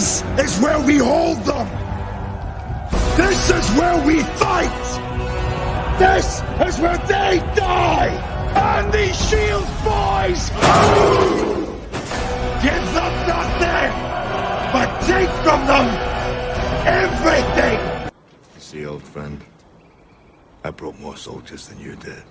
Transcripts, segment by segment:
This is where we hold them! This is where we fight! This is where they die! And these shield boys! Give them nothing! But take from them everything! You see, old friend, I brought more soldiers than you did.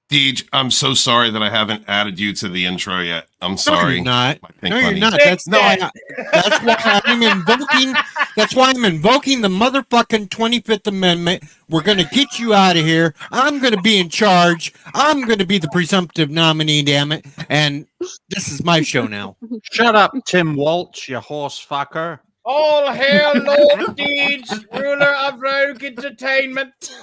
Deej, I'm so sorry that I haven't added you to the intro yet. I'm sorry. No, you're not. No, you're Bunny. not. That's why I'm invoking. That's why I'm invoking the motherfucking 25th Amendment. We're gonna get you out of here. I'm gonna be in charge. I'm gonna be the presumptive nominee. Damn it! And this is my show now. Shut up, Tim Walsh, you horse fucker. All hail Lord Deeds, ruler of Rogue Entertainment.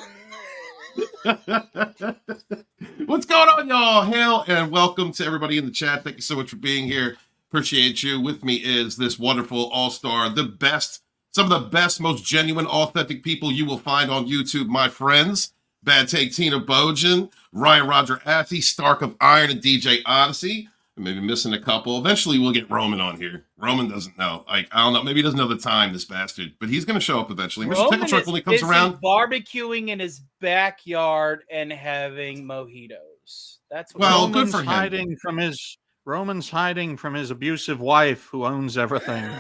What's going on, y'all? Hail and welcome to everybody in the chat. Thank you so much for being here. Appreciate you. With me is this wonderful all-star, some of the best, most genuine, authentic people you will find on YouTube, my friends. Bad Take Tina Bojan, Ryan Roger Atty, Stark of Iron, and DJ Odyssey. Maybe missing a couple. Eventually, we'll get Roman on here. Roman doesn't know. I don't know. Maybe he doesn't know the time, this bastard. But he's going to show up eventually. Mr. Tickle Truck, when he comes around, barbecuing in his backyard and having mojitos. That's what well, Roman's good for him. Roman's hiding from his abusive wife who owns everything.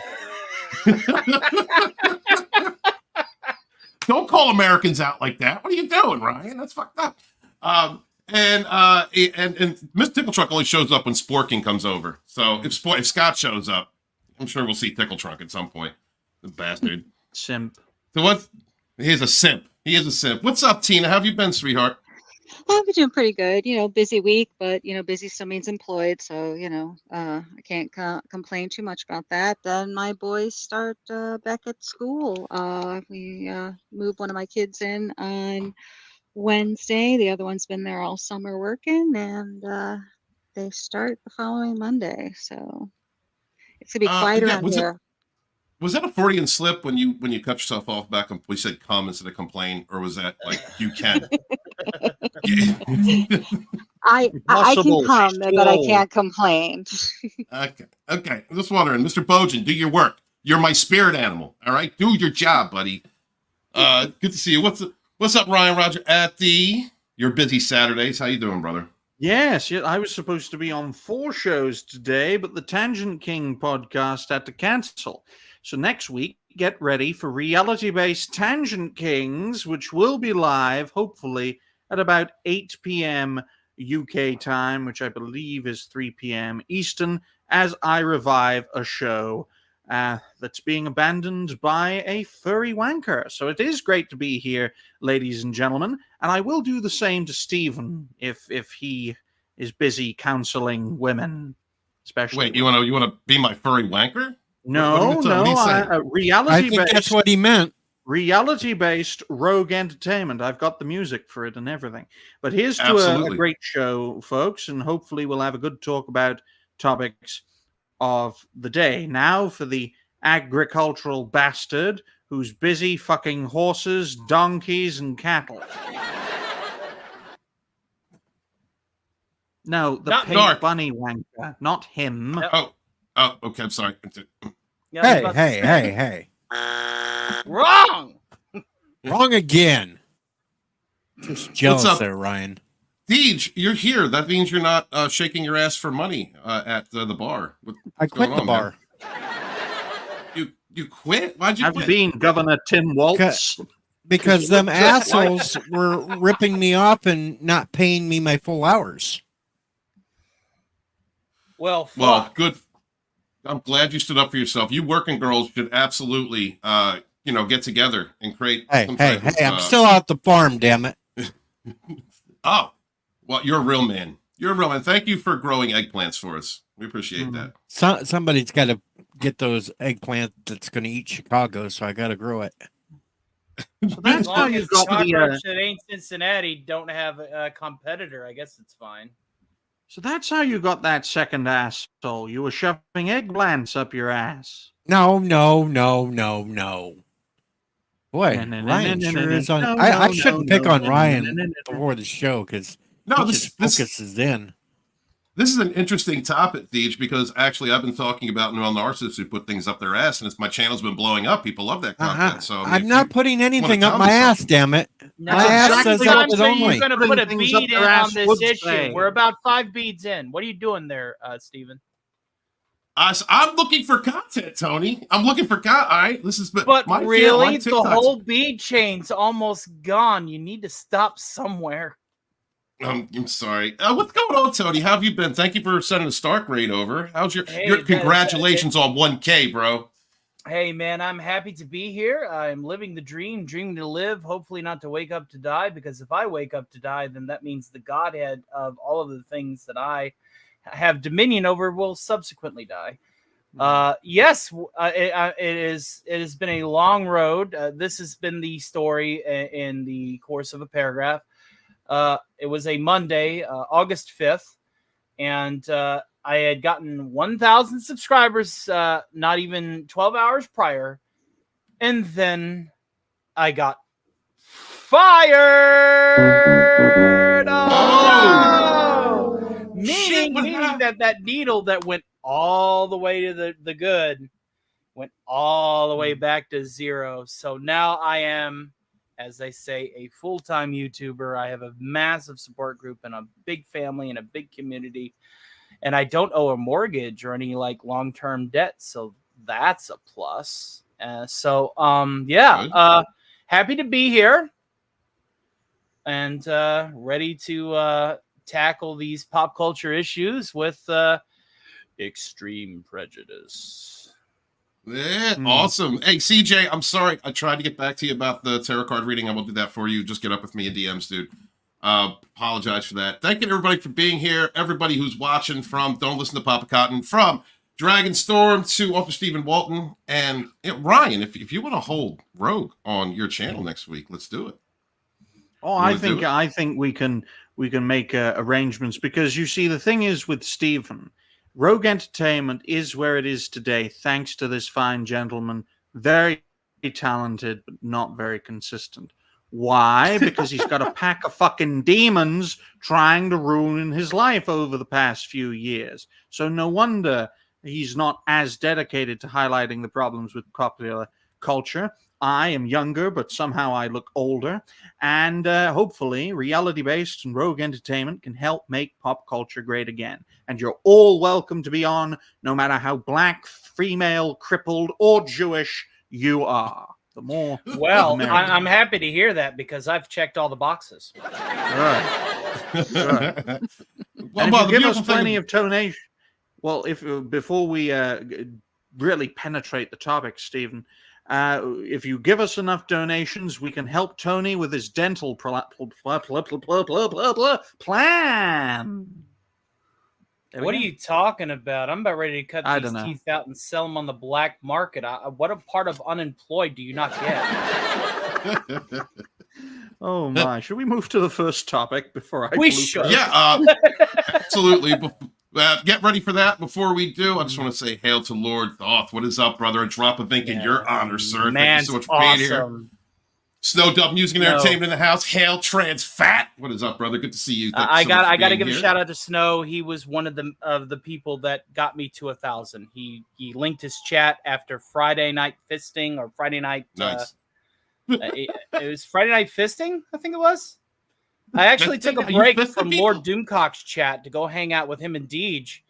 Don't call Americans out like that. What are you doing, Ryan? That's fucked up. And Mr. Tickle Truck only shows up when Sporking comes over. So if Scott shows up, I'm sure we'll see Tickle Truck at some point. The bastard. Simp. So what? He's a simp. He is a simp. What's up, Tina? How have you been, sweetheart? I've been doing pretty good. Busy week, but busy still means employed. So I can't complain too much about that. Then my boys start back at school. We moved one of my kids in on Wednesday. The other one's been there all summer working, and they start the following Monday. So it's gonna be quieter on here. Was that a Freudian slip when you cut yourself off back and we said come instead of complain, or was that like you can? I can come, but I can't complain. Okay. I'm just wondering, Mr. Bojan, do your work. You're my spirit animal. All right, do your job, buddy. Good to see you. What's up, Ryan Roger Atty? Your busy Saturdays. How you doing, brother? Yes, I was supposed to be on 4 shows today, but the Tangent King podcast had to cancel. So next week, get ready for reality-based Tangent Kings, which will be live, hopefully, at about 8 p.m. UK time, which I believe is 3 p.m. Eastern, as I revive a show that's being abandoned by a furry wanker. So it is great to be here, ladies and gentlemen, and I will do the same to Stephen if he is busy counseling women, especially. Wait, you want to be my furry wanker? No, reality. I think that's what he meant. Reality-based rogue entertainment. I've got the music for it and everything. But here's to a great show, folks, and hopefully we'll have a good talk about topics of the day. Now for the agricultural bastard who's busy fucking horses, donkeys, and cattle. No, the pink bunny wanker, not him. Oh, okay, I'm sorry. Hey. Wrong again. Just jealous there, Ryan. Deej, you're here. That means you're not shaking your ass for money at the bar. I quit the bar. You quit? Why'd you quit? I've been Governor Tim Walsh. Because them assholes were ripping me off and not paying me my full hours. Well, good. I'm glad you stood up for yourself. You working girls should absolutely, get together and create. Hey! I'm still out the farm, damn it. Oh, well, you're a real man. You're a real man. Thank you for growing eggplants for us. We appreciate that. Somebody's got to get those eggplants that's going to eat Chicago, so I got to grow it. So that's how you got the that ain't Cincinnati don't have a competitor. I guess it's fine. So that's how you got that second asshole. You were shoving eggplants up your ass. No. Boy, Ryan sure is on. I shouldn't pick on Ryan before the show because this focus is in. This is an interesting topic, Deej, because actually I've been talking about neural narcissists who put things up their ass, and my channel's been blowing up. People love that content. So I'm not putting anything up my ass, damn it. No, my ass says up it only. You're going to put a bead in on this issue. We're about 5 beads in. What are you doing there, Steven? I'm looking for content, Tony. I'm looking for content. All right, this is but really, the whole bead chain's almost gone. You need to stop somewhere. I'm sorry. What's going on, Tony? How have you been? Thank you for sending a Stark raid over. How's your Hey, congratulations on 1K, bro? Hey, man, I'm happy to be here. I'm living the dream, dreaming to live, hopefully not to wake up to die, because if I wake up to die, then that means the Godhead of all of the things that I have dominion over will subsequently die. Yes, it has been a long road. This has been the story in the course of a paragraph. It was a Monday, August 5th, and I had gotten 1,000 subscribers not even 12 hours prior, and then I got fired! Oh, no! Meaning that needle that went all the way to the good went all the way back to zero. So now I am, as they say, a full-time YouTuber. I have a massive support group and a big family and a big community. And I don't owe a mortgage or any like long-term debt. So that's a plus. Happy to be here and ready to tackle these pop culture issues with extreme prejudice. Yeah, awesome. Hey, CJ, I'm sorry. I tried to get back to you about the tarot card reading. I will do that for you. Just get up with me in DMs, dude. Apologize for that. Thank you, everybody, for being here. Everybody who's watching from Don't Listen to Papa Cotton, from Dragonstorm to Author Stephen Walton, and Ryan, if you want to hold Rogue on your channel next week, let's do it. Oh, I think we can make arrangements, because you see, the thing is with Stephen, Rogue Entertainment is where it is today thanks to this fine gentleman. Very talented, but not very consistent. Why? Because he's got a pack of fucking demons trying to ruin his life over the past few years. So no wonder he's not as dedicated to highlighting the problems with popular culture. I am younger, but somehow I look older. And hopefully, reality-based and Rogue Entertainment can help make pop culture great again. And you're all welcome to be on, no matter how black, female, crippled, or Jewish you are. The more, well, the I'm happy to hear that, because I've checked all the boxes. Right. Well, if you give us plenty of donation. Well, if before we really penetrate the topic, Stephen, if you give us enough donations, we can help Tony with his dental plan. What are you talking about? I'm about ready to cut these teeth out and sell them on the black market. What a part of unemployed do you not get? Oh my! Should we move to the first topic before I? We should. Yeah, absolutely. Get ready for that. Before we do, I just want to say hail to Lord Thoth. What is up, brother? A drop of ink in your honor, sir. Thank you so much for being here. Snow Dub Music and Entertainment in the house. Hail Trans Fat. What is up, brother? Good to see you. I got to give a shout out to Snow. He was one of the people that got me to 1,000. He linked his chat after Friday night fisting or Friday night. Nice. It was Friday night fisting, I think it was. I actually took a break from Lord Doomcock's chat to go hang out with him and Deej,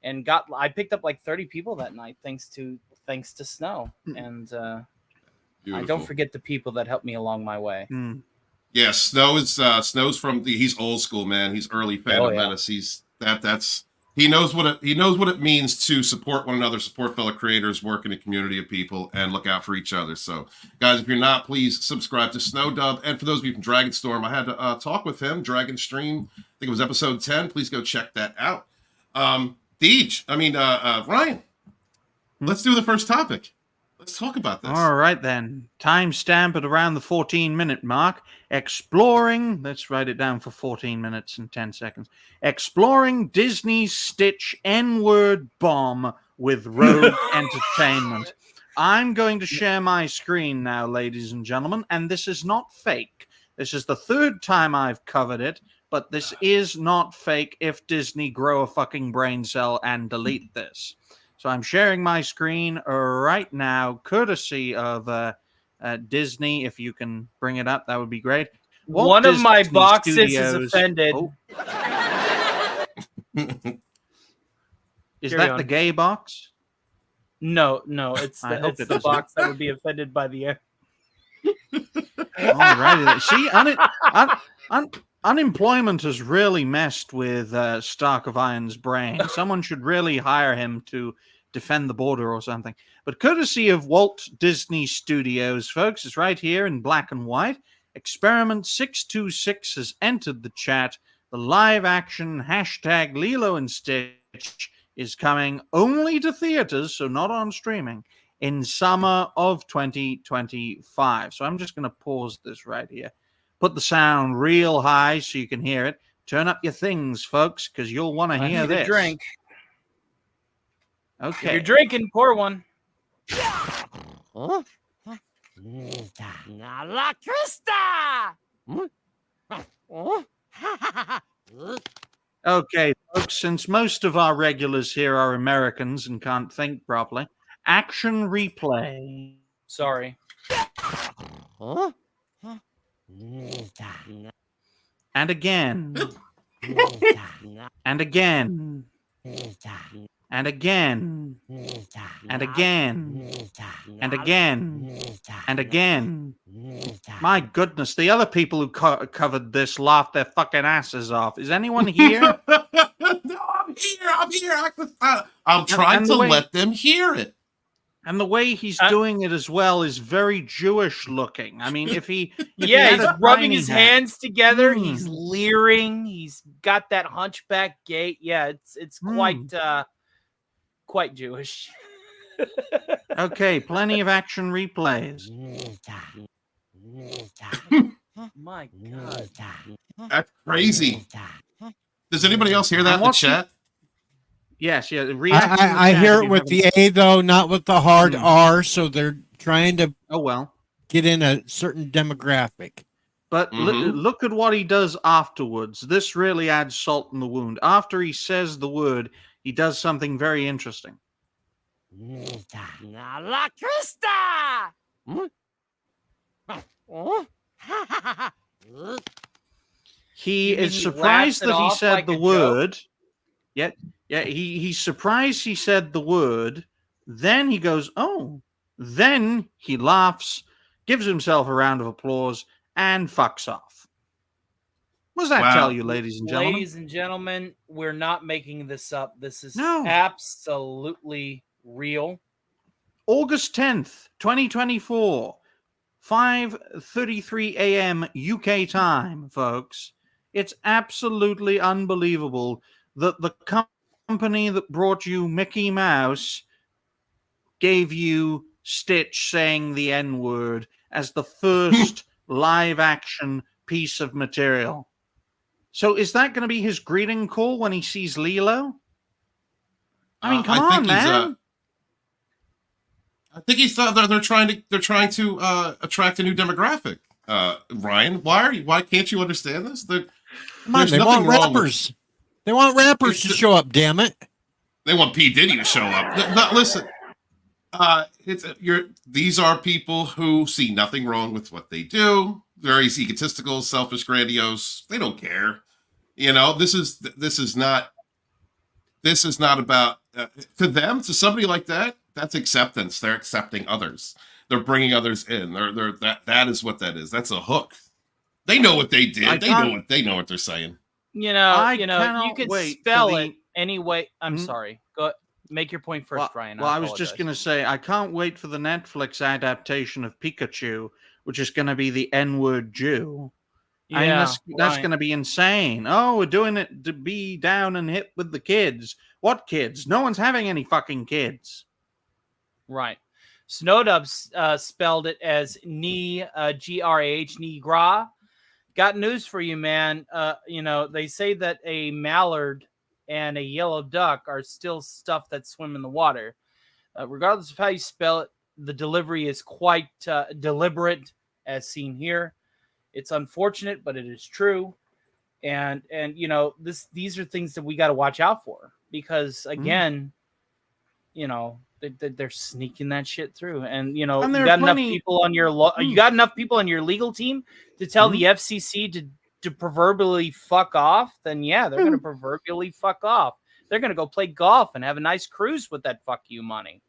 and I picked up like 30 people that night thanks to Snow. And I don't forget the people that helped me along my way. Yeah, Snow's from he's old school, man. He's early Phantom Menace. He's he knows what it means to support one another, support fellow creators, work in a community of people, and look out for each other. So, guys, if you're not, please subscribe to Snow Dub. And for those of you from Dragonstorm, I had to talk with him. Dragon Stream, I think it was episode 10. Please go check that out. Ryan, let's do the first topic. Let's talk about this. All right, then. Timestamp at around the 14-minute mark. Exploring, let's write it down for 14 minutes and 10 seconds. Exploring Disney's Stitch N-word bomb with Rogue Entertainment. I'm going to share my screen now, ladies and gentlemen, and this is not fake. This is the third time I've covered it, but this is not fake if Disney grow a fucking brain cell and delete this. So I'm sharing my screen right now, courtesy of Disney. If you can bring it up, that would be great. One of my boxes is offended. Oh. Is that the gay box? No, it's the box that would be offended by the end. All right. See, unemployment has really messed with Stark of Iron's brain. Someone should really hire him to defend the border or something. But courtesy of Walt Disney Studios, folks, it's right here in black and white. Experiment 626 has entered the chat. The live-action hashtag Lilo and Stitch is coming only to theaters, so not on streaming, in summer of 2025. So I'm just going to pause this right here. Put the sound real high so you can hear it. Turn up your things, folks, because you'll want to hear this. Drink. Okay. If you're drinking, pour one. Huh? La Crista! Okay, folks, since most of our regulars here are Americans and can't think properly, action replay. Sorry. Huh? And again. And again. And again. And again. And again. And again. My goodness, the other people who covered this laughed their fucking asses off. Is anyone here? No, I'm here. I'm trying to let them hear it. And the way he's doing it as well is very Jewish looking. I mean, if he he's rubbing his hands together. Hmm. He's leering. He's got that hunchback gait. Yeah, it's quite Jewish. Okay, plenty of action replays. My God, That's crazy. Does anybody else hear that in the chat? Yes, yeah. I hear it with the A though, not with the hard R. So they're trying to get in a certain demographic. But look at what he does afterwards. This really adds salt in the wound. After he says the word, he does something very interesting. La Crista! He is surprised that he said the word. Yeah, he's surprised he said the word. Then he goes, oh. Then he laughs, gives himself a round of applause, and fucks off. What does that tell you, ladies and gentlemen? Ladies and gentlemen, we're not making this up. This is absolutely real. August 10th, 2024, 5:33 a.m. UK time, folks. It's absolutely unbelievable that the company that brought you Mickey Mouse gave you Stitch saying the N-word as the first live-action piece of material. So is that going to be his greeting call when he sees Lilo? I mean, come on, man. I think he's they're trying to attract a new demographic. Ryan, why can't you understand this? Come on, they want rappers. They want rappers to show up. Damn it! They want P. Diddy to show up. No, listen, these are people who see nothing wrong with what they do. Very egotistical, selfish, grandiose. They don't care. You know, this is not about to them. To somebody like that, that's acceptance. They're accepting others. They're bringing others in. That is what that is. That's a hook. They know what they did. They know what they're saying. You could spell it anyway. I'm sorry. Go make your point first, Brian. Well, I was just going to say, I can't wait for the Netflix adaptation of Pikachu, which is going to be the N-word Jew. Yeah, I mean, that's going to be insane. Oh, we're doing it to be down and hip with the kids. What kids? No one's having any fucking kids. Right. Snowdub spelled it as G-R-A-H, Negra. Got news for you, man. They say that a mallard and a yellow duck are still stuff that swim in the water. Regardless of how you spell it, the delivery is quite deliberate, as seen here. It's unfortunate, but it is true. And these are things that we got to watch out for because, again, they're sneaking that shit through. And you got enough people on your you got enough people on your legal team to tell the FCC to proverbially fuck off, then yeah, they're going to proverbially fuck off. They're going to go play golf and have a nice cruise with that fuck you money.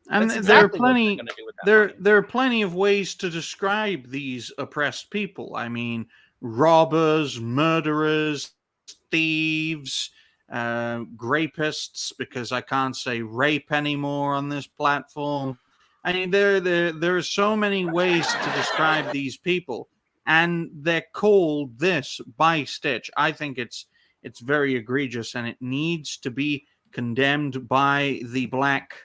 And there are plenty of ways to describe these oppressed people. I mean, robbers, murderers, thieves, rapists, because I can't say rape anymore on this platform. I mean, there are so many ways to describe these people, and they're called this by Stitch. I think it's very egregious, and it needs to be condemned by the black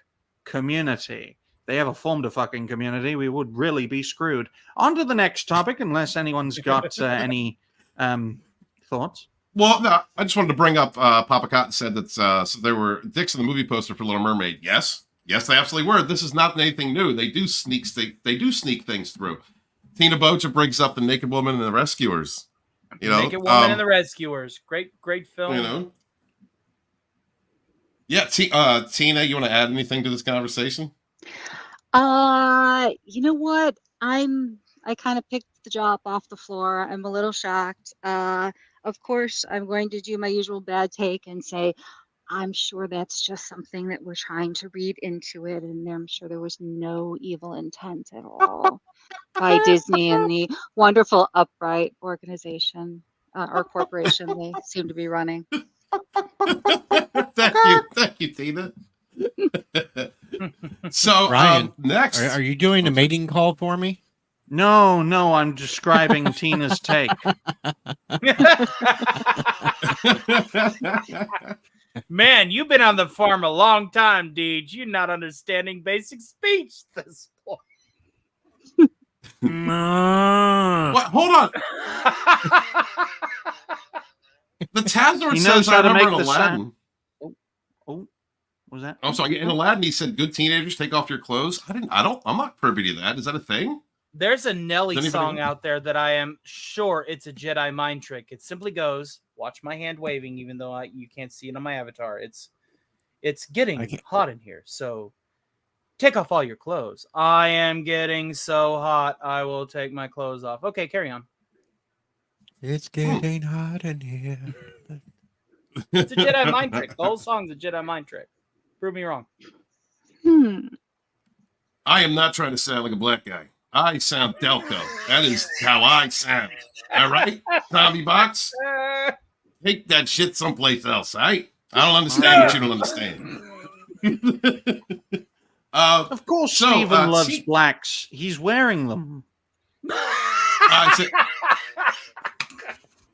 community. They ever formed a fucking community, we would really be screwed. On to the next topic, unless anyone's got any thoughts. Well, no, I just wanted to bring up Papa Cotton said that so there were dicks in the movie poster for Little Mermaid. Yes, they absolutely were. This is not anything new. They do sneak things through. Tina Boja brings up the Naked Woman and the Rescuers. You know, Naked Woman and the Rescuers. Great film. You know. Yeah, Tina, you want to add anything to this conversation? You know what? I kind of picked the jaw up off the floor. I'm a little shocked. Of course, I'm going to do my usual bad take and say, I'm sure that's just something that we're trying to read into it, and I'm sure there was no evil intent at all by Disney and the wonderful Upright organization or corporation they seem to be running. Thank you, Tina. So, Ryan, next, are you doing a mating call for me? No, I'm describing Tina's take. Man, you've been on the farm a long time, Deej. You're not understanding basic speech at this point. What? Hold on. The Tazor He says knows I how to remember make in the Aladdin. sound. Oh, was that? I'm sorry. In Aladdin, he said, "Good teenagers, take off your clothes." I'm not privy to that. Is that a thing? There's a Nelly Does anybody song know? out there that I am sure it's a Jedi mind trick. It simply goes, watch my hand waving, even though you can't see it on my avatar. It's getting hot in here, so take off all your clothes. I am getting so hot, I will take my clothes off. Okay, carry on. It's getting hot in here. It's a Jedi mind trick. The whole song's a Jedi mind trick. Prove me wrong. I am not trying to sound like a black guy. I sound Delco. That is how I sound. All right, Tommy Box? Take that shit someplace else, all right? I don't understand what you don't understand. Of course, Steven loves blacks. He's wearing them.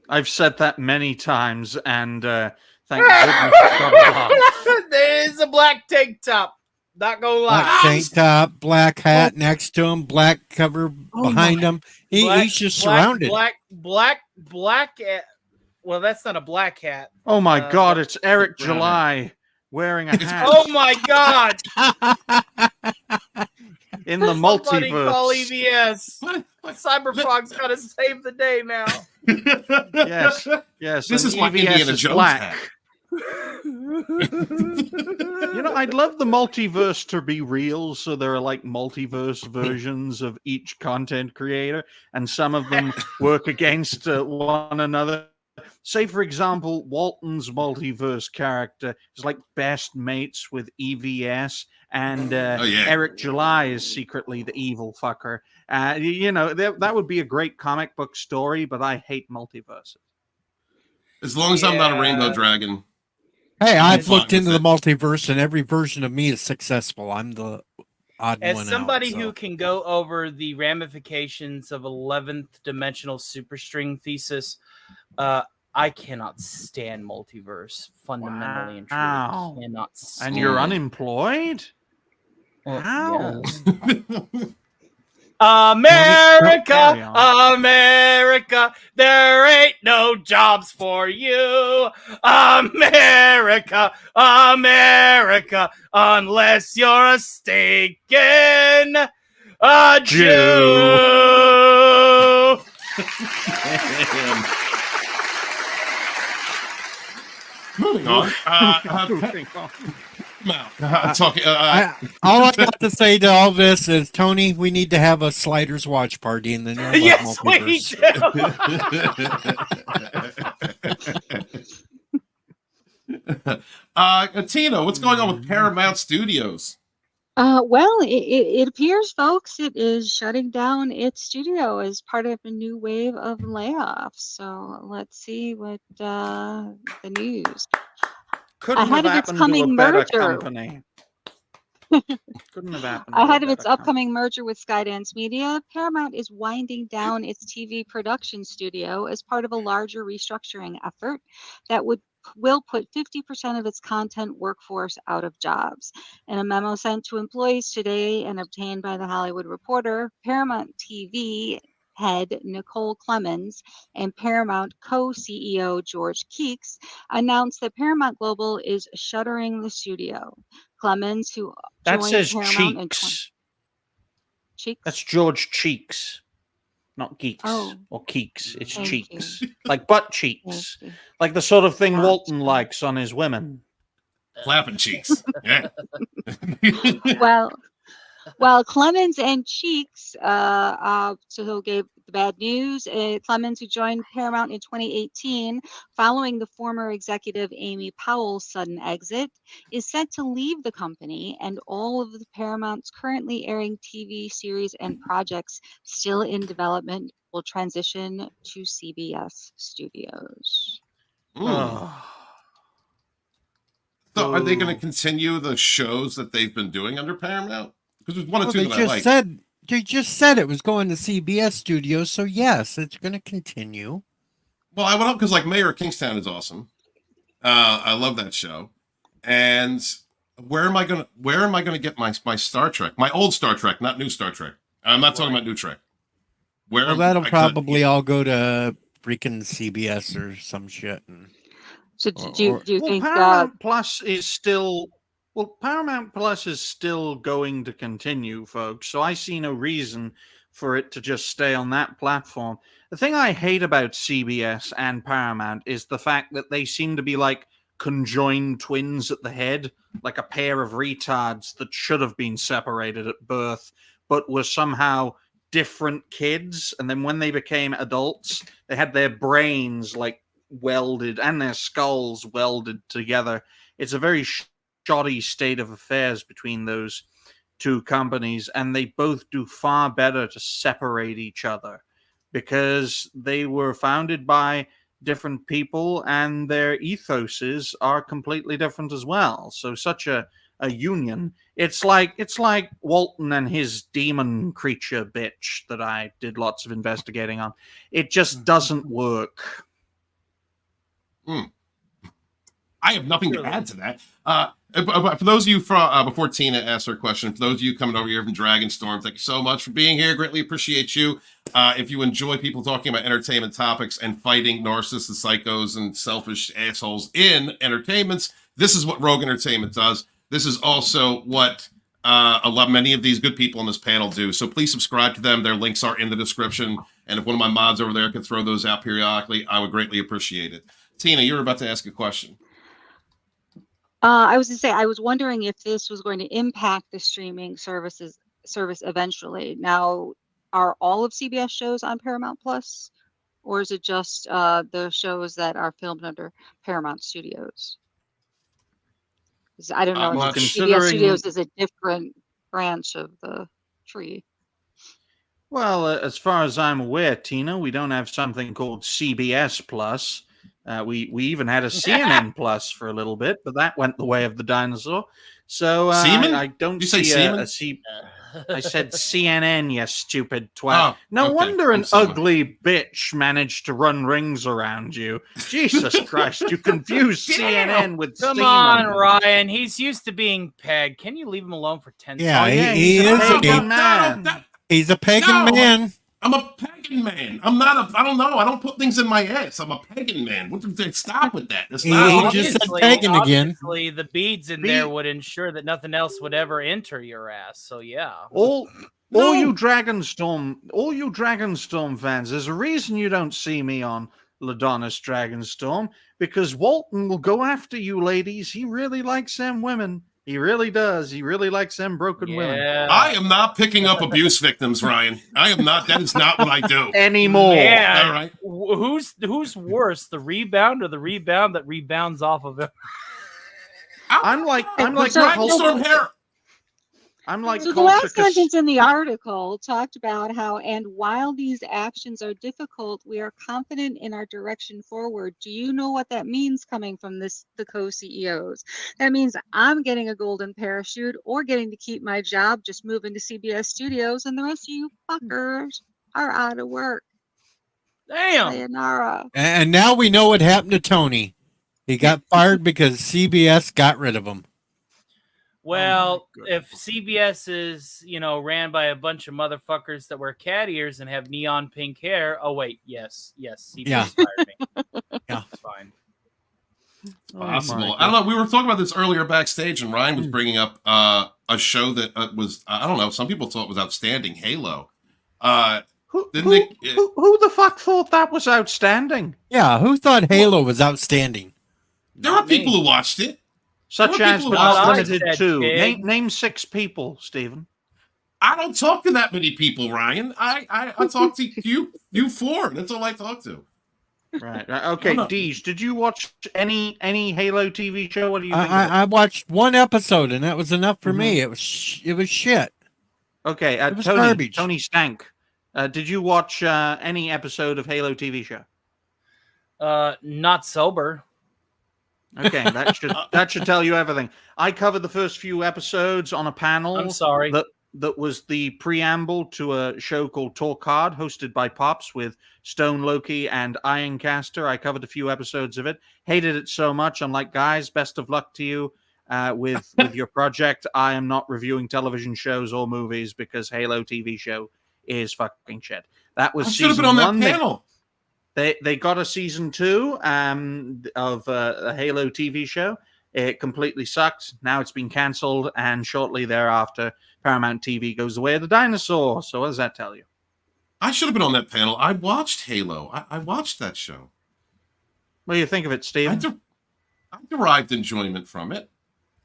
I've said that many times, and thank goodness it got off. There's a black tank top. Not gonna lie. Black tank top, black hat next to him, black cover behind him. He's just surrounded. Black. Well, that's not a black hat. Oh my God! It's Eric July wearing a hat. Oh my God! In the Somebody multiverse. call EVS. Cyberfrog's got to save the day now. Yes. This is and my EVS Indiana is Jones black. hat. I'd love the multiverse to be real, so there are like multiverse versions of each content creator, and some of them work against one another. Say, for example, Walton's multiverse character is like best mates with EVS, and Eric July is secretly the evil fucker. That would be a great comic book story, but I hate multiverses. As long as I'm not a rainbow dragon. Hey, I've looked into the multiverse, and every version of me is successful. I'm the odd one out. As somebody who can go over the ramifications of 11th dimensional superstring thesis, I cannot stand multiverse fundamentally and truly. Cannot stand. And you're unemployed? How? Yes. America, there ain't no jobs for you. America, unless you're a stinking Jew. Moving on. All I got to say to all this is, Tony, we need to have a Sliders watch party in the new yes, multiverse. We do. Tina, what's going on with Paramount Studios? Well, it appears, folks, it is shutting down its studio as part of a new wave of layoffs. So let's see what the news. Couldn't Ahead have of its happened to a coming better merger. company. Couldn't have happened to a Ahead of its better company. upcoming merger with Skydance Media, Paramount is winding down its TV production studio as part of a larger restructuring effort that will put 50% of its content workforce out of jobs. In a memo sent to employees today and obtained by The Hollywood Reporter, Paramount TV head Nicole Clemens and Paramount co-CEO George Keeks announced that Paramount Global is shuttering the studio. Clemens, who That joined says Paramount in Cheeks. Cheeks. That's George Cheeks, not Geeks Oh, or Keeks. It's thank Cheeks, you. like butt Thank cheeks, you. like the sort of thing Gotcha. Walton likes on his women. Clapping cheeks. Yeah. Well, Clemens and Cheeks, so who gave the bad news, Clemens, who joined Paramount in 2018 following the former executive Amy Powell's sudden exit, is set to leave the company, and all of the Paramount's currently airing TV series and projects still in development will transition to CBS Studios. Oh. So are they going to continue the shows that they've been doing under Paramount? Because there's one or Well, two they that I just like. said they just said it was going to CBS Studios, so yes, it's going to continue. Well, I went up because like Mayor of Kingstown is awesome. I love that show. And where am I gonna get my Star Trek? My old Star Trek, not new Star Trek. I'm not talking about new Trek. Where Well, that'll probably all go to freaking CBS or some shit. So do you Well, think Paramount Plus is still Paramount Plus is still going to continue, folks. So I see no reason for it to just stay on that platform. The thing I hate about CBS and Paramount is the fact that they seem to be like conjoined twins at the head, like a pair of retards that should have been separated at birth, but were somehow different kids. And then when they became adults, they had their brains like welded and their skulls welded together. It's a very shoddy state of affairs between those two companies, and they both do far better to separate each other because they were founded by different people and their ethoses are completely different as well. So such a union, it's like Walton and his demon creature bitch that I did lots of investigating on. It just doesn't work. I have nothing to add to that. For those of you before Tina asks her question, for those of you coming over here from Dragonstorm, thank you so much for being here. Greatly appreciate you. If you enjoy people talking about entertainment topics and fighting narcissists and psychos and selfish assholes in entertainments, this is what Rogue Entertainment does. This is also what many of these good people on this panel do. So please subscribe to them. Their links are in the description. And if one of my mods over there could throw those out periodically, I would greatly appreciate it. Tina, you were about to ask a question. I was going to say, I was wondering if this was going to impact the streaming service eventually. Now, are all of CBS shows on Paramount Plus, or is it just the shows that are filmed under Paramount Studios? I don't know if CBS Studios is a different branch of the tree. Well, as far as I'm aware, Tina, we don't have something called CBS Plus. We even had a CNN Plus for a little bit, but that went the way of the dinosaur. So I don't you see say I said CNN, you stupid twat. Oh, no okay. wonder an ugly bitch managed to run rings around you. Jesus Christ, you confused CNN with Come semen. on, Ryan. He's used to being pegged. Can you leave him alone for 10 seconds? Yeah, He's he a is. pagan man. He's a pagan man. I'm a pagan man. I don't know. I don't put things in my ass. I'm a pagan man. Stop with that. It's not He just said pagan again. Obviously, the beads in there would ensure that nothing else would ever enter your ass. So yeah. All you Dragonstorm fans, there's a reason you don't see me on Ladonis Dragonstorm, because Walton will go after you ladies. He really likes them women. He really does. He really likes them broken women. I am not picking up abuse victims, Ryan. I am not. That is not what I do anymore. Man, all right. Who's worse, the rebound or the rebound that rebounds off of him? I'm like Dragonstorm hair. I'm like So the last sentence in the article talked about how, and while these actions are difficult, we are confident in our direction forward. Do you know what that means coming from the co-CEOs? That means I'm getting a golden parachute or getting to keep my job, just moving to CBS Studios, and the rest of you fuckers are out of work. Damn. Sayonara. And now we know what happened to Tony. He got fired because CBS got rid of him. Well, if CBS is, ran by a bunch of motherfuckers that wear cat ears and have neon pink hair. Oh, wait. Yes. CBS fired me. Yeah. It's fine. It's possible. I don't know. We were talking about this earlier backstage, and Ryan was bringing up a show that was, I don't know, some people thought was outstanding, Halo. Who the fuck thought that was outstanding? Yeah, who thought Halo was outstanding? There were people who watched it. Such as, but not limited to. Name 6 people, Stephen. I don't talk to that many people, Ryan. I talk to you 4. That's all I talk to. Right. Okay, Deej, did you watch any Halo TV show? What do you think? I watched one episode, and that was enough for me. It was shit. Okay, it was garbage. Tony Stank. Did you watch any episode of Halo TV show? Not sober. Okay, that should tell you everything. I covered the first few episodes on a panel. I'm sorry. That was the preamble to a show called Talk Hard, hosted by Pops with Stone Loki and Ironcaster. I covered a few episodes of it. Hated it so much. I'm like, guys, best of luck to you with your project. I am not reviewing television shows or movies because Halo TV show is fucking shit. That was should have been on that panel. They got a season 2 of a Halo TV show. It completely sucked. Now it's been cancelled, and shortly thereafter, Paramount TV goes the way of the dinosaur. So what does that tell you? I should have been on that panel. I watched Halo. I watched that show. What do you think of it, Steve? I derived enjoyment from it.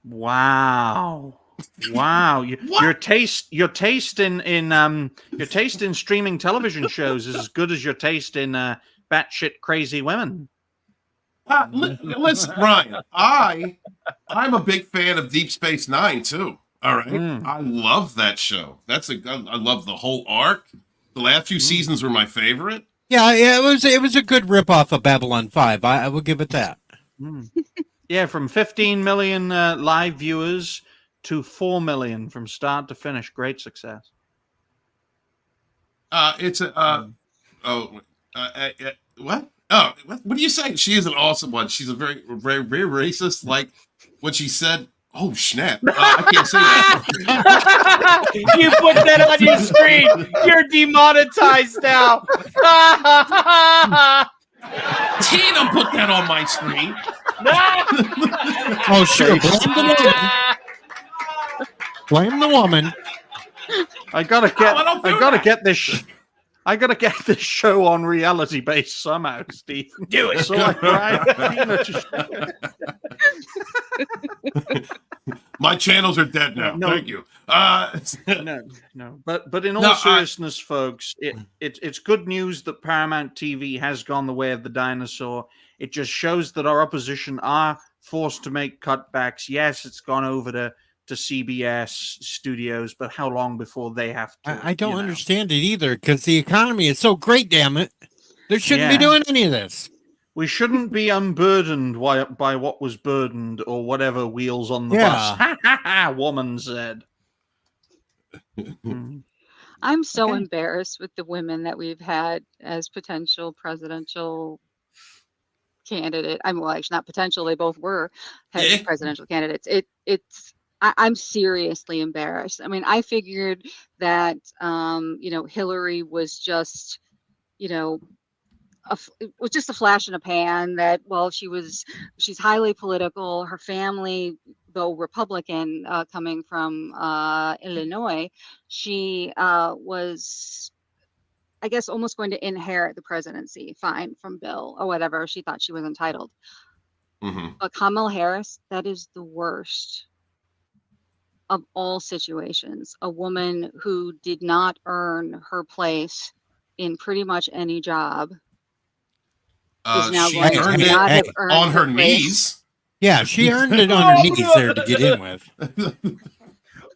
Wow. Your taste in streaming television shows is as good as your taste in batshit crazy women. Listen, Ryan, I'm a big fan of Deep Space Nine too. All right, I love that show. I love the whole arc. The last few seasons were my favorite. Yeah, it was a good ripoff of Babylon 5. I will give it that. Yeah, from 15 million live viewers to 4 million from start to finish. Great success. It's a what? Oh, what do you say? She is an awesome one. She's a very, very, very racist. Like when she said, "Oh snap!" I can't say that. You put that on your screen. You're demonetized now. Tina put that on my screen. Oh sure, blame the woman. I gotta get this show on reality base somehow, Steve. Do it. So like Brian, my channels are dead now. No. Thank you. No. But in all seriousness, folks, it's good news that Paramount TV has gone the way of the dinosaur. It just shows that our opposition are forced to make cutbacks. Yes, it's gone over to CBS Studios, but how long before they have to? I don't understand it either, because the economy is so great, damn it. They shouldn't be doing any of this. We shouldn't be unburdened by what was burdened or whatever wheels on the bus. Ha ha ha, woman said. I'm so embarrassed with the women that we've had as potential presidential candidate. Well, actually not potential, they both were presidential candidates. I'm seriously embarrassed. I mean, I figured that, Hillary was just, it was just a flash in a pan, that, well, she's highly political. Her family, though Republican, coming from Illinois, she was, I guess, almost going to inherit the presidency, fine, from Bill or whatever. She thought she was entitled. Mm-hmm. But Kamala Harris, that is the worst of all situations. A woman who did not earn her place in pretty much any job is now she going to earned not it have earned on her place. knees. Yeah, she earned it on her knees there to get in with.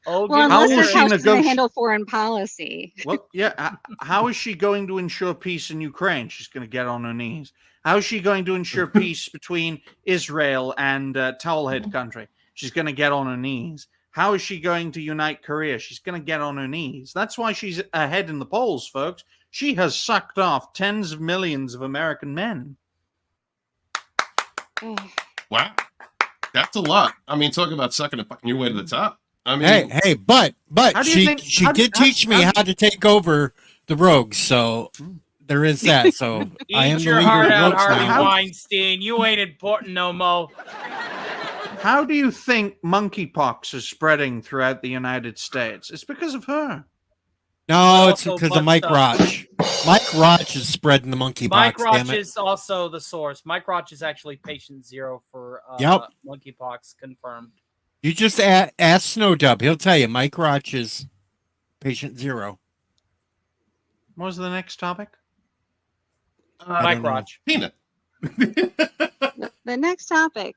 Oh, Well, How unless will that's she how she's going to negoti- handle foreign policy. Well, yeah. How is she going to ensure peace in Ukraine? She's going to get on her knees. How is she going to ensure peace between Israel and Towelhead country? She's going to get on her knees. How is she going to unite Korea? She's going to get on her knees. That's why she's ahead in the polls, folks. She has sucked off tens of millions of American men. Wow. That's a lot. I mean, talking about sucking a fucking your way to the top. I mean, Hey, but How do you she think- she how do- did teach me how to take over the rogues, so there is that. So I am Eat the your leader heart of out, rogues Harvey now. Weinstein. You ain't important no more. How do you think monkeypox is spreading throughout the United States? It's because of her. No, it's Also because butt of Mike stuff. Roch. Mike Roch is spreading the monkeypox. Mike Damn Roch it! is also the source. Mike Roch is actually patient 0 for Yep. monkeypox confirmed. You just ask Snowdub; he'll tell you. Mike Roch is patient 0. What was the next topic? Mike don't know. Roch. peanut. The next topic.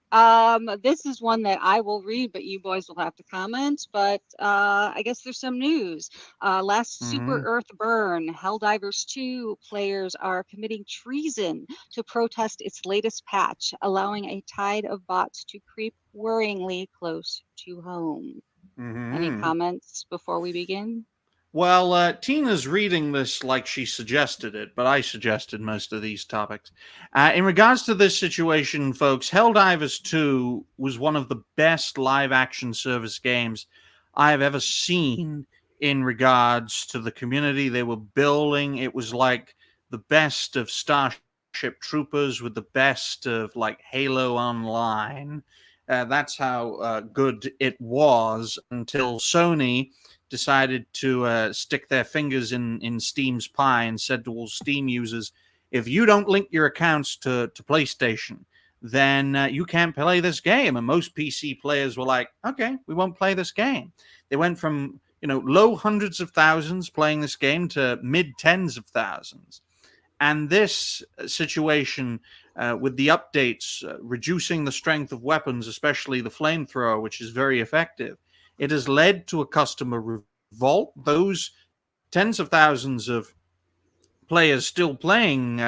This is one that I will read, but you boys will have to comment. But I guess there's some news. Last Super Mhm. Earth burn, Helldivers 2 players are committing treason to protest its latest patch, allowing a tide of bots to creep worryingly close to home. Any Mhm. comments before we begin? Well, Tina's reading this like she suggested it, but I suggested most of these topics. In regards to this situation, folks, Helldivers 2 was one of the best live action service games I have ever seen in regards to the community they were building. It was like the best of Starship Troopers with the best of like Halo Online. That's how good it was until Sony decided to stick their fingers in Steam's pie and said to all Steam users, if you don't link your accounts to PlayStation, then you can't play this game. And most PC players were like, okay, we won't play this game. They went from low hundreds of thousands playing this game to mid tens of thousands. And this situation with the updates reducing the strength of weapons, especially the flamethrower, which is very effective, it has led to a customer revolt. Those tens of thousands of players still playing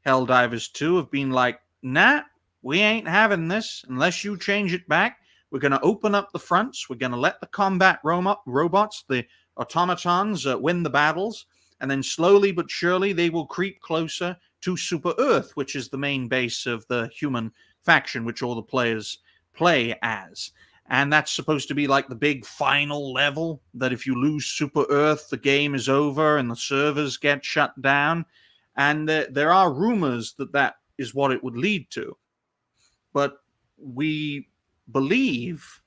Helldivers 2 have been like, nah, we ain't having this unless you change it back. We're going to open up the fronts. We're going to let the combat robots, the automatons, win the battles. And then slowly but surely they will creep closer to Super Earth, which is the main base of the human faction, which all the players play as. And that's supposed to be like the big final level, that if you lose Super Earth, the game is over and the servers get shut down. And there are rumors that that is what it would lead to. But we believe,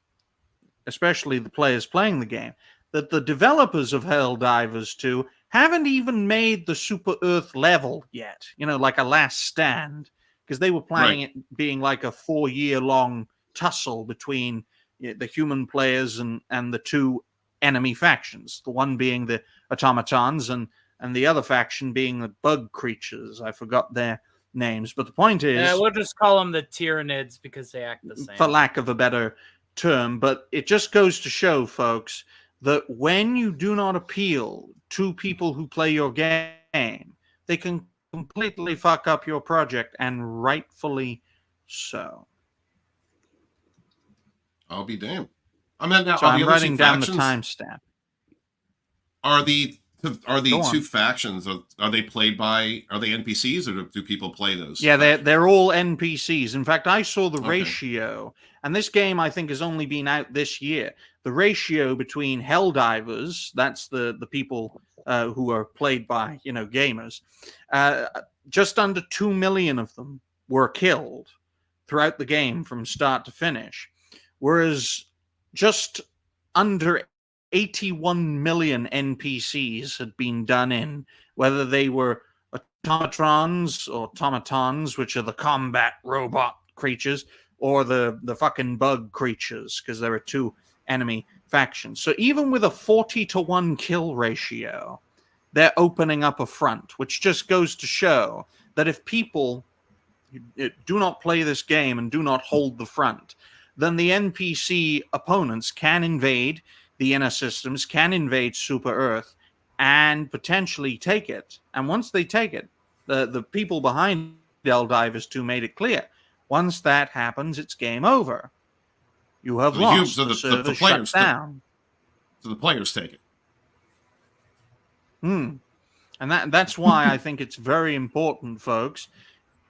especially the players playing the game, that the developers of Helldivers 2 haven't even made the Super Earth level yet, like a last stand, because they were planning it being like a 4-year-long tussle between the human players and the two enemy factions, the one being the automatons and the other faction being the bug creatures. I forgot their names, but the point is, Yeah, we'll just call them the Tyranids because they act the same. for lack of a better term. But it just goes to show, folks, that when you do not appeal to people who play your game, they can completely fuck up your project, and rightfully so. I'll be damned. I mean, now, So are I'm the other writing two down the factions, timestamp. Are the Go on. two factions, are they played by, are they NPCs, or do people play those? Yeah, they're all NPCs. In fact, I saw the Okay. ratio, and this game I think has only been out this year. The ratio between Helldivers, that's the people who are played by gamers, just under 2 million of them were killed throughout the game from start to finish, whereas just under 81 million NPCs had been done in, whether they were automatons or automatons, which are the combat robot creatures, or the fucking bug creatures, because there are two enemy factions. So even with a 40-to-1 kill ratio, they're opening up a front, which just goes to show that if people do not play this game and do not hold the front, then the NPC opponents can invade, the inner systems, can invade Super Earth and potentially take it. And once they take it, the people behind Helldivers 2 made it clear. Once that happens, it's game over. You have lost. The server shut down. So the players take it. And that's why I think it's very important, folks,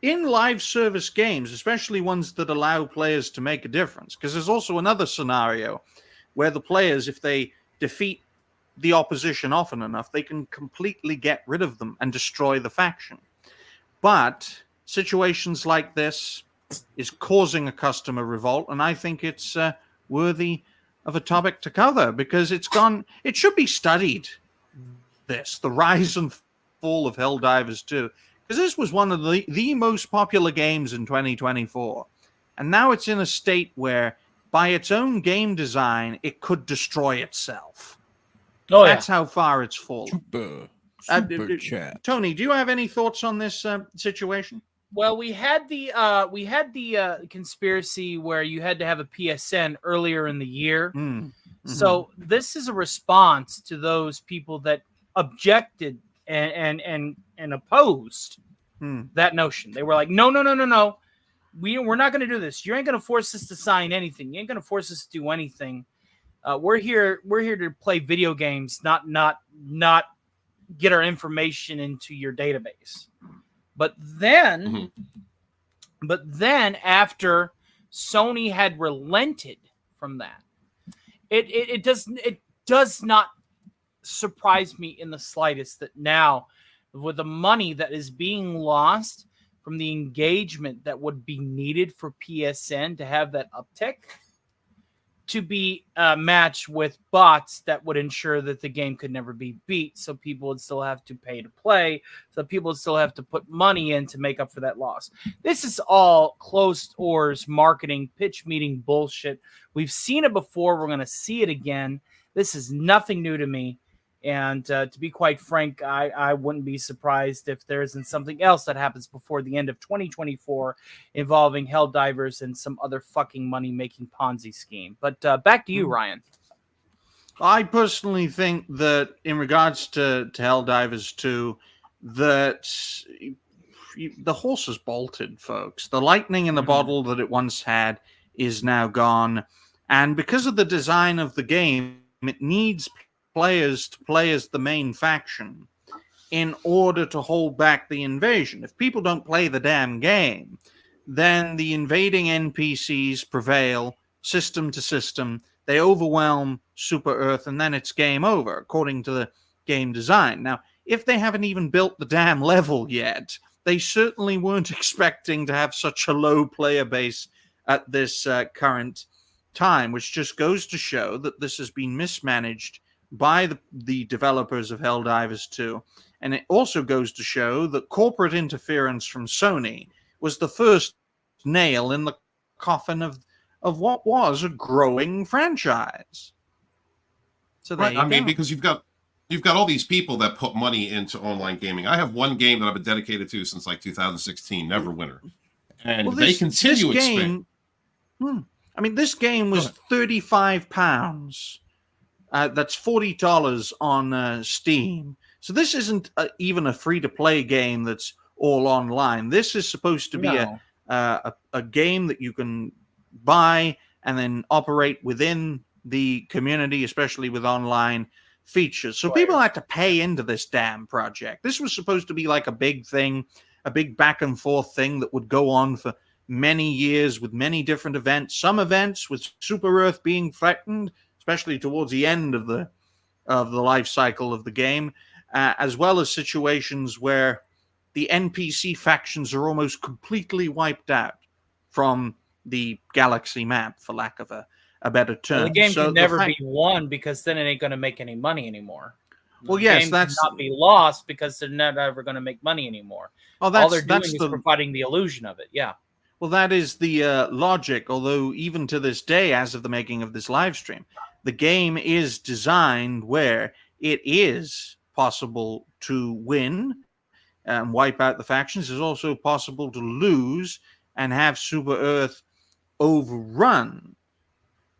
in live service games, especially ones that allow players to make a difference. Because there's also another scenario where the players, if they defeat the opposition often enough, they can completely get rid of them and destroy the faction. But situations like this is causing a customer revolt, and I think it's worthy of a topic to cover, because it should be studied, the rise and fall of Helldivers 2, because this was one of the most popular games in 2024, and now it's in a state where, by its own game design, it could destroy itself. That's how far it's fallen. Super chat. Tony, do you have any thoughts on this situation? Well, we had the conspiracy where you had to have a PSN earlier in the year. So this is a response to those people that objected and opposed that notion. They were like, no. We're not going to do this. You ain't going to force us to sign anything. You ain't going to force us to do anything. We're here to play video games, not get our information into your database. But then after Sony had relented from that, it does not surprise me in the slightest that now, with the money that is being lost from the engagement that would be needed for PSN to have that uptick, to be matched with bots that would ensure that the game could never be beat, so people would still have to pay to play, so people would still have to put money in to make up for that loss. This is all closed doors marketing, pitch meeting bullshit. We've seen it before. We're going to see it again. This is nothing new to me. And to be quite frank, I wouldn't be surprised if there isn't something else that happens before the end of 2024 involving Helldivers and some other fucking money-making Ponzi scheme. But back to you, Ryan. I personally think that in regards to Helldivers 2, that the horse is bolted, folks. The lightning in the bottle that it once had is now gone. And because of the design of the game, it needs players to play as the main faction in order to hold back the invasion. If people don't play the damn game, then the invading NPCs prevail, system to system. They overwhelm Super Earth, and then it's game over, according to the game design. Now, if they haven't even built the damn level yet, they certainly weren't expecting to have such a low player base at this current time, which just goes to show that this has been mismanaged by the developers of Helldivers 2. And it also goes to show that corporate interference from Sony was the first nail in the coffin of what was a growing franchise. So right. I mean, because you've got all these people that put money into online gaming. I have one game that I've been dedicated to since like 2016, Neverwinter. And they continue expanding. I mean, this game was £35. That's $40 on Steam. So this isn't even a free-to-play game that's all online. This is supposed to be a game that you can buy and then operate within the community, especially with online features. So people had to pay into this damn project. This was supposed to be like a big thing, a big back-and-forth thing that would go on for many years with many different events. Some events with Super Earth being threatened, especially towards the end of the life cycle of the game, as well as situations where the NPC factions are almost completely wiped out from the galaxy map, for lack of a better term. Well, the game can never be won because then it ain't going to make any money anymore. Well, yes, that's not be lost because they're not ever going to make money anymore. All they're doing is providing the illusion of it. Yeah. Well, that is the logic. Although even to this day, as of the making of this live stream, the game is designed where it is possible to win and wipe out the factions. It's also possible to lose and have Super Earth overrun,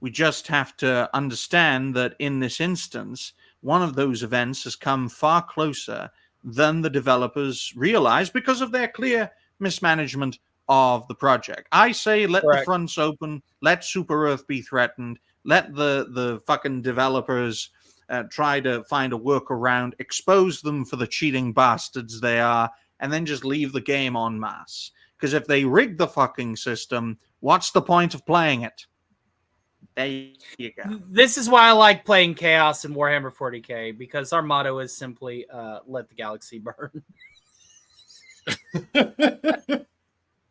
We just have to understand that in this instance, one of those events has come far closer than the developers realize because of their clear mismanagement of the project. I say let the fronts open, let Super Earth be threatened, let the fucking developers try to find a workaround, expose them for the cheating bastards they are, and then just leave the game en masse. Because if they rig the fucking system, what's the point of playing it? There you go. This is why I like playing Chaos in Warhammer 40k, because our motto is simply let the galaxy burn.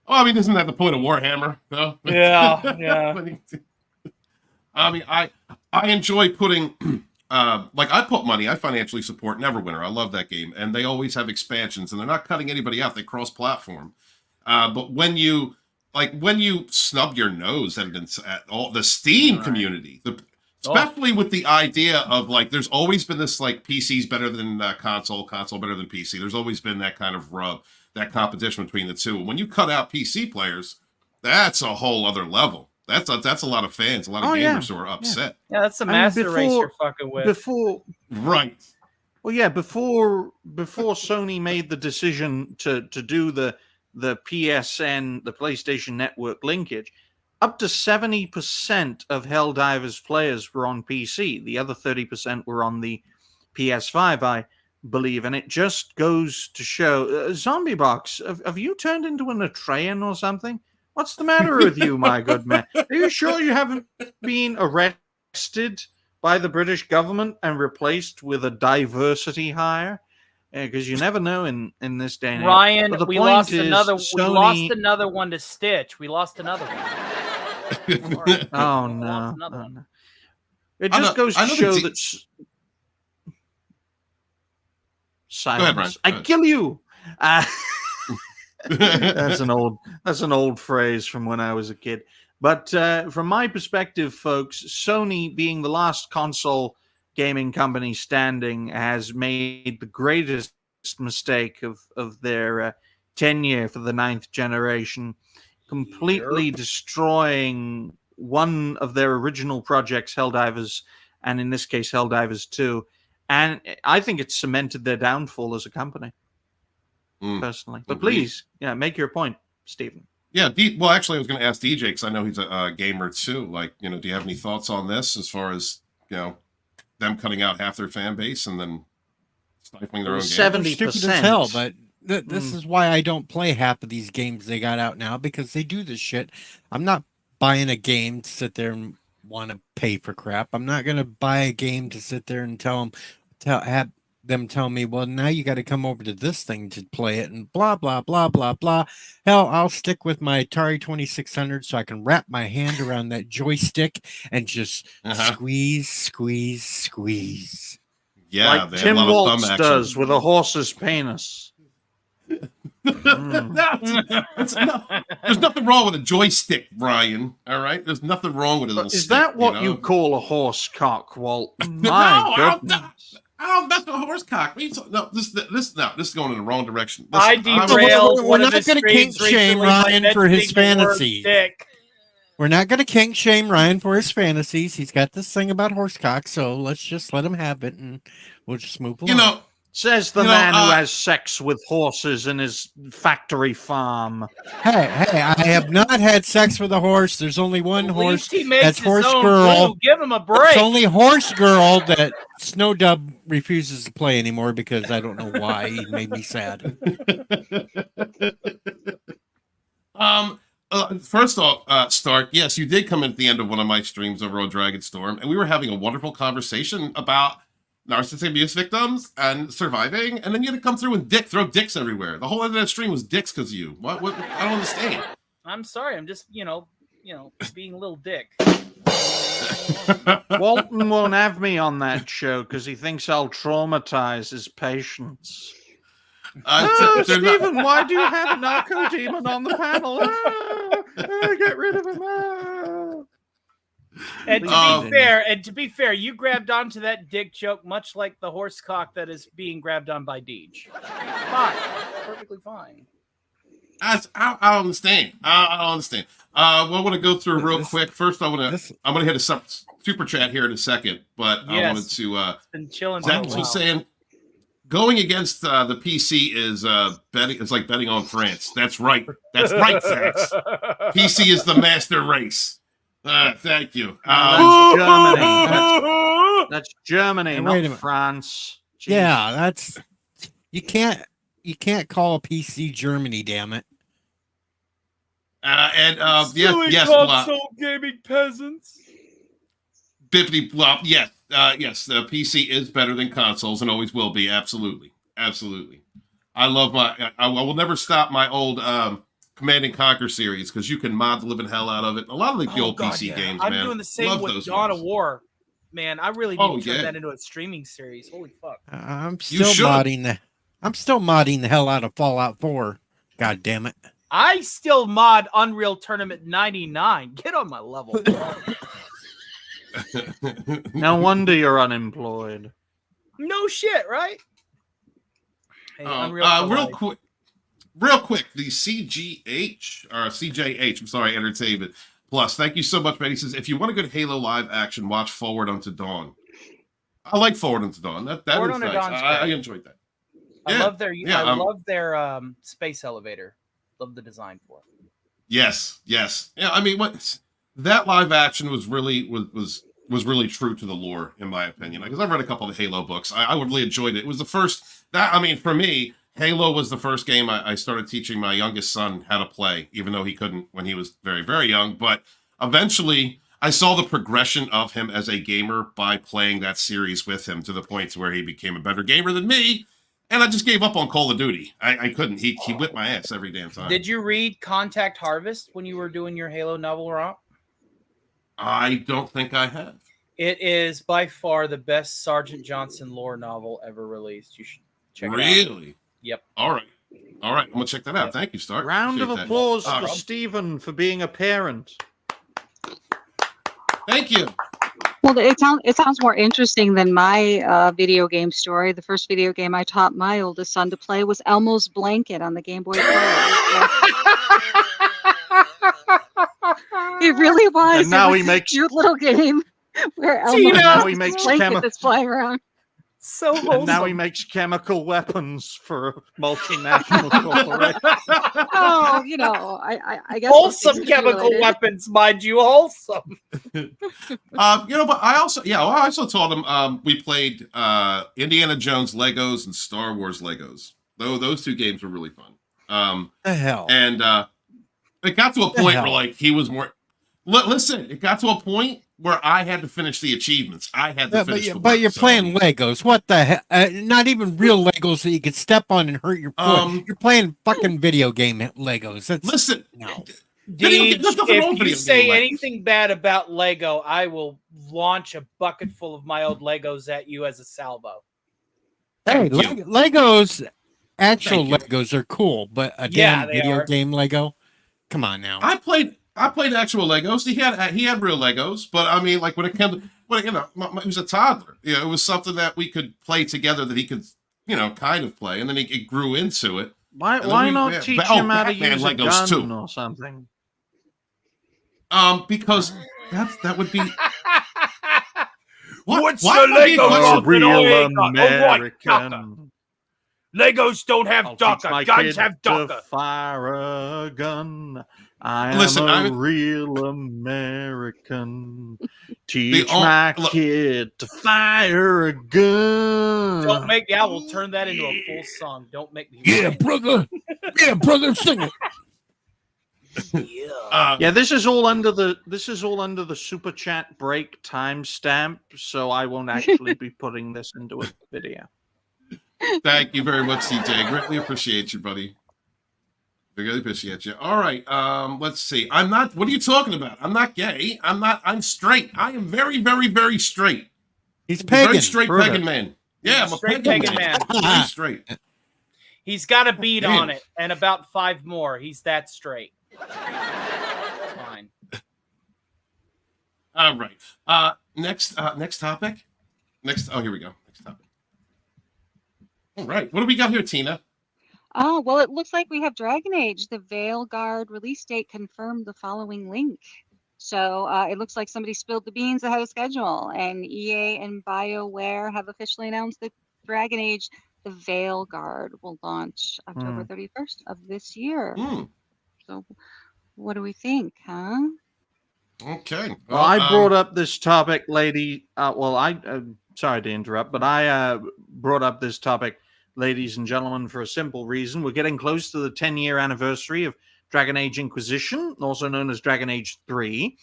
Oh, I mean, isn't that the point of Warhammer, though? Yeah. I mean, I enjoy putting, I put money, I financially support Neverwinter. I love that game. And they always have expansions, and they're not cutting anybody out. They cross-platform. But when you snub your nose at all the Steam community, especially with the idea of there's always been this PC's better than console better than PC. There's always been that kind of rub, that competition between the two. When you cut out PC players, that's a whole other level. That's a lot of fans, a lot of gamers who are upset. Yeah, that's the master race you're fucking with. Right. Well, yeah, before Sony made the decision to do the PSN, the PlayStation Network linkage, up to 70% of Helldivers players were on PC. The other 30% were on the PS5, I believe. And it just goes to show, Zombie Box, have you turned into an Atreyan or something? What's the matter with you, my good man? Are you sure you haven't been arrested by the British government and replaced with a diversity hire? Because you never know in this day and age. Ryan, we lost another one to Stitch. We lost another one. Oh, no. It just goes to show that... Silence. I kill you! That's an old phrase from when I was a kid. But from my perspective, folks, Sony, being the last console gaming company standing, has made the greatest mistake of their tenure for the 9th generation, completely destroying one of their original projects, Helldivers, and in this case, Helldivers 2. And I think it's cemented their downfall as a company, personally. But please, make your point, Stephen. Yeah, well, actually, I was going to ask DJ, because I know he's a gamer too. Do you have any thoughts on this as far as, them cutting out half their fan base and then stifling their own game? 70%. Stupid as hell, but this is why I don't play half of these games they got out now, because they do this shit. I'm not buying a game to sit there and want to pay for crap. I'm not going to buy a game to sit there and have them tell me, well, now you got to come over to this thing to play it and blah, blah, blah, blah, blah. Hell, I'll stick with my Atari 2600 so I can wrap my hand around that joystick and just squeeze. Yeah, like Tim Waltz does with a horse's penis. There's nothing wrong with a joystick, Brian. All right, there's nothing wrong with a little. Is that what you call a horse cock, Walt? My goodness. Oh, that's a horse cock. No, this is going in the wrong direction. I derailed. We're not going to kink shame Ryan for his fantasies. We're not going to kink shame Ryan for his fantasies. He's got this thing about horse cock, so let's just let him have it, and we'll just move along. Says the man who has sex with horses in his factory farm. Hey, I have not had sex with a horse. There's only one horse. That's Horse Girl. Glue. Give him a break. It's only Horse Girl that Snowdub refuses to play anymore because I don't know why. He made me sad. First off, Stark, yes, you did come in at the end of one of my streams over on Dragonstorm, and we were having a wonderful conversation about narcissistic abuse victims and surviving, and then you had to come through and throw dicks everywhere. The whole end of that stream was dicks because of you. What? I don't understand. I'm sorry. I'm just, being a little dick. Walton won't have me on that show because he thinks I'll traumatize his patients. Stephen, why do you have a narco demon on the panel? Get rid of him. And to be fair, you grabbed onto that dick joke much like the horse cock that is being grabbed on by Deej. Fine, perfectly fine. I understand. I understand. Well, I want to go through real quick. First, I'm gonna hit a super chat here in a second, but I wanted to. It's been chilling for a Zach while. was saying going against the PC is betting. It's like betting on France. That's right. That's right, Zach. PC is the master race. Thank you. That's Germany. That's Germany, Wait a not minute. France. Jeez. Yeah, that's you can't call a PC Germany, damn it. Yes, console gaming peasants. Bippity blop. Yes, yes. The PC is better than consoles and always will be. Absolutely, absolutely. I love I will never stop my old Command and Conquer series because you can mod the living hell out of it. A lot of the old PC games, I'm man. doing the same Love with those Dawn ones. of War. Man, I really need to turn that into a streaming series. Holy fuck! I'm still modding the hell out of Fallout 4. God damn it. I still mod Unreal Tournament 99. Get on my level. No wonder you're unemployed. No shit, right? Hey, real quick, the CJH, I'm sorry, Entertainment Plus. Thank you so much, man. He says, if you want a good Halo live action, watch Forward Unto Dawn. I like Forward Unto Dawn. That Forward is Unto nice. Dawn's I great. enjoyed that. I love their space elevator. Love the design for it. Yes. Yeah, I mean, that live action was really really true to the lore, in my opinion. Because I've read a couple of the Halo books. I really enjoyed it. It was the first for me, Halo was the first game I started teaching my youngest son how to play, even though he couldn't when he was very, very young. But eventually I saw the progression of him as a gamer by playing that series with him to the point to where he became a better gamer than me. And I just gave up on Call of Duty. I couldn't. He whipped my ass every damn time. Did you read Contact Harvest when you were doing your Halo novel romp? I don't think I have. It is by far the best Sergeant Johnson lore novel ever released. You should check it out. Really? Yep. All right. I'm gonna check that out. Thank you, Stark. Round of Appreciate that. applause for Stephen for being a parent. Thank you. Well, it sounds more interesting than my video game story. The first video game I taught my oldest son to play was Elmo's Blanket on the Game Boy Color. It really was. And now it was he makes a cute little game where Elmo now he has makes this blanket that's flying around. So wholesome. and now he makes chemical weapons for a multinational corporation. Oh, you know, I guess Wholesome chemical weapons, mind you, wholesome. But I also taught him. We played Indiana Jones Legos and Star Wars Legos. Those two games were really fun. The hell. And it got to a point where like he was more. Listen, it got to a point where I had to finish the achievements. I had to finish. But you're playing Legos. What the hell? Not even real Legos that you could step on and hurt your foot. You're playing fucking video game Legos. Listen, no. Deej, if you say anything bad about Lego, I will launch a bucket full of my old Legos at you as a salvo. Hey, Legos, actual Legos are cool, but a damn video game Lego? Come on now. I played actual Legos. He had real Legos, but I mean, like when it came to, he was a toddler. It was something that we could play together that he could, kind of play, and then it grew into it. Why not teach him how to use a Legos gun or something? Because that would be. What's the Lego? Real American. Legos don't have DACA. Guns have to DACA. fire a gun. I'm a real American. Teach my kid to fire a gun. Don't make me. I will turn that into a full song. Don't make me. Yeah, brother. Yeah, brother, sing it. Yeah, this is all under the super chat break timestamp, so I won't actually be putting this into a video. Thank you very much, CJ. Greatly appreciate you, buddy. Really appreciate you. All right, let's see. I'm not. What are you talking about? I'm not gay. I'm straight. I am very, very, very straight. He's pagan. Very straight pagan man. Yeah, I'm a straight pagan man. Very straight. He's got a bead on it, and about 5 more. He's that straight. Fine. All right. Next topic. Here we go. Next topic. All right. What do we got here, Tina? Oh, well, it looks like we have Dragon Age. The Veilguard release date confirmed the following link. So it looks like somebody spilled the beans ahead of schedule, and EA and BioWare have officially announced that Dragon Age, the Veilguard, will launch October 31st of this year. So what do we think, huh? Okay. Well, I brought up this topic, lady. Sorry to interrupt, but I brought up this topic, ladies and gentlemen, for a simple reason. We're getting close to the 10-year anniversary of Dragon Age Inquisition, also known as Dragon Age 3.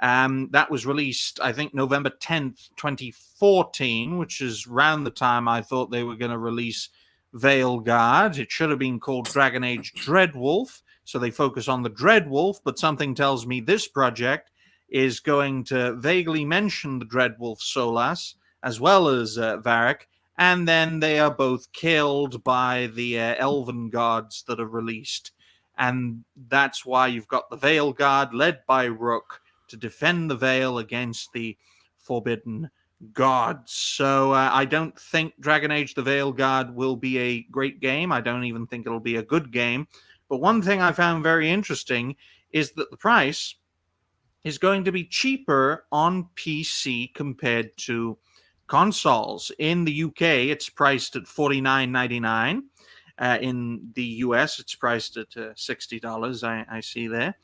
That was released, I think, November 10th, 2014, which is around the time I thought they were going to release Veilguard. It should have been called Dragon Age Dreadwolf, so they focus on the Dreadwolf, but something tells me this project is going to vaguely mention the Dreadwolf Solas, as well as Varric, and then they are both killed by the elven gods that are released. And that's why you've got the Veilguard led by Rook to defend the Veil against the forbidden gods. So I don't think Dragon Age the Veilguard will be a great game. I don't even think it'll be a good game. But one thing I found very interesting is that the price is going to be cheaper on PC compared to consoles. In the UK, it's priced at $49.99. In the US, it's priced at $60, I see there.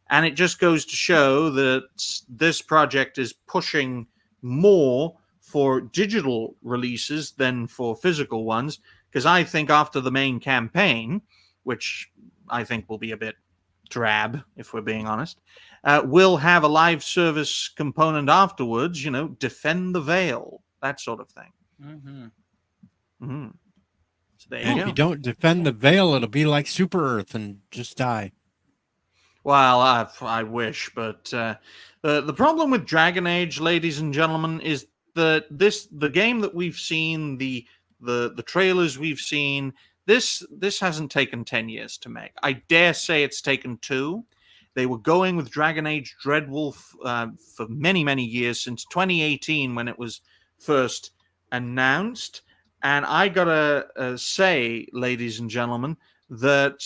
And it just goes to show that this project is pushing more for digital releases than for physical ones, because I think after the main campaign, which I think will be a bit drab, if we're being honest, we'll have a live service component afterwards, defend the Veil, that sort of thing. So there you go. If you don't defend the Veil, it'll be like Super Earth and just die. Well, I wish, but the problem with Dragon Age, ladies and gentlemen, is that the game that we've seen, the trailers we've seen, this hasn't taken 10 years to make. I dare say it's taken 2. They were going with Dragon Age Dreadwolf for many, many years, since 2018 when it was first announced. And I gotta say, ladies and gentlemen, that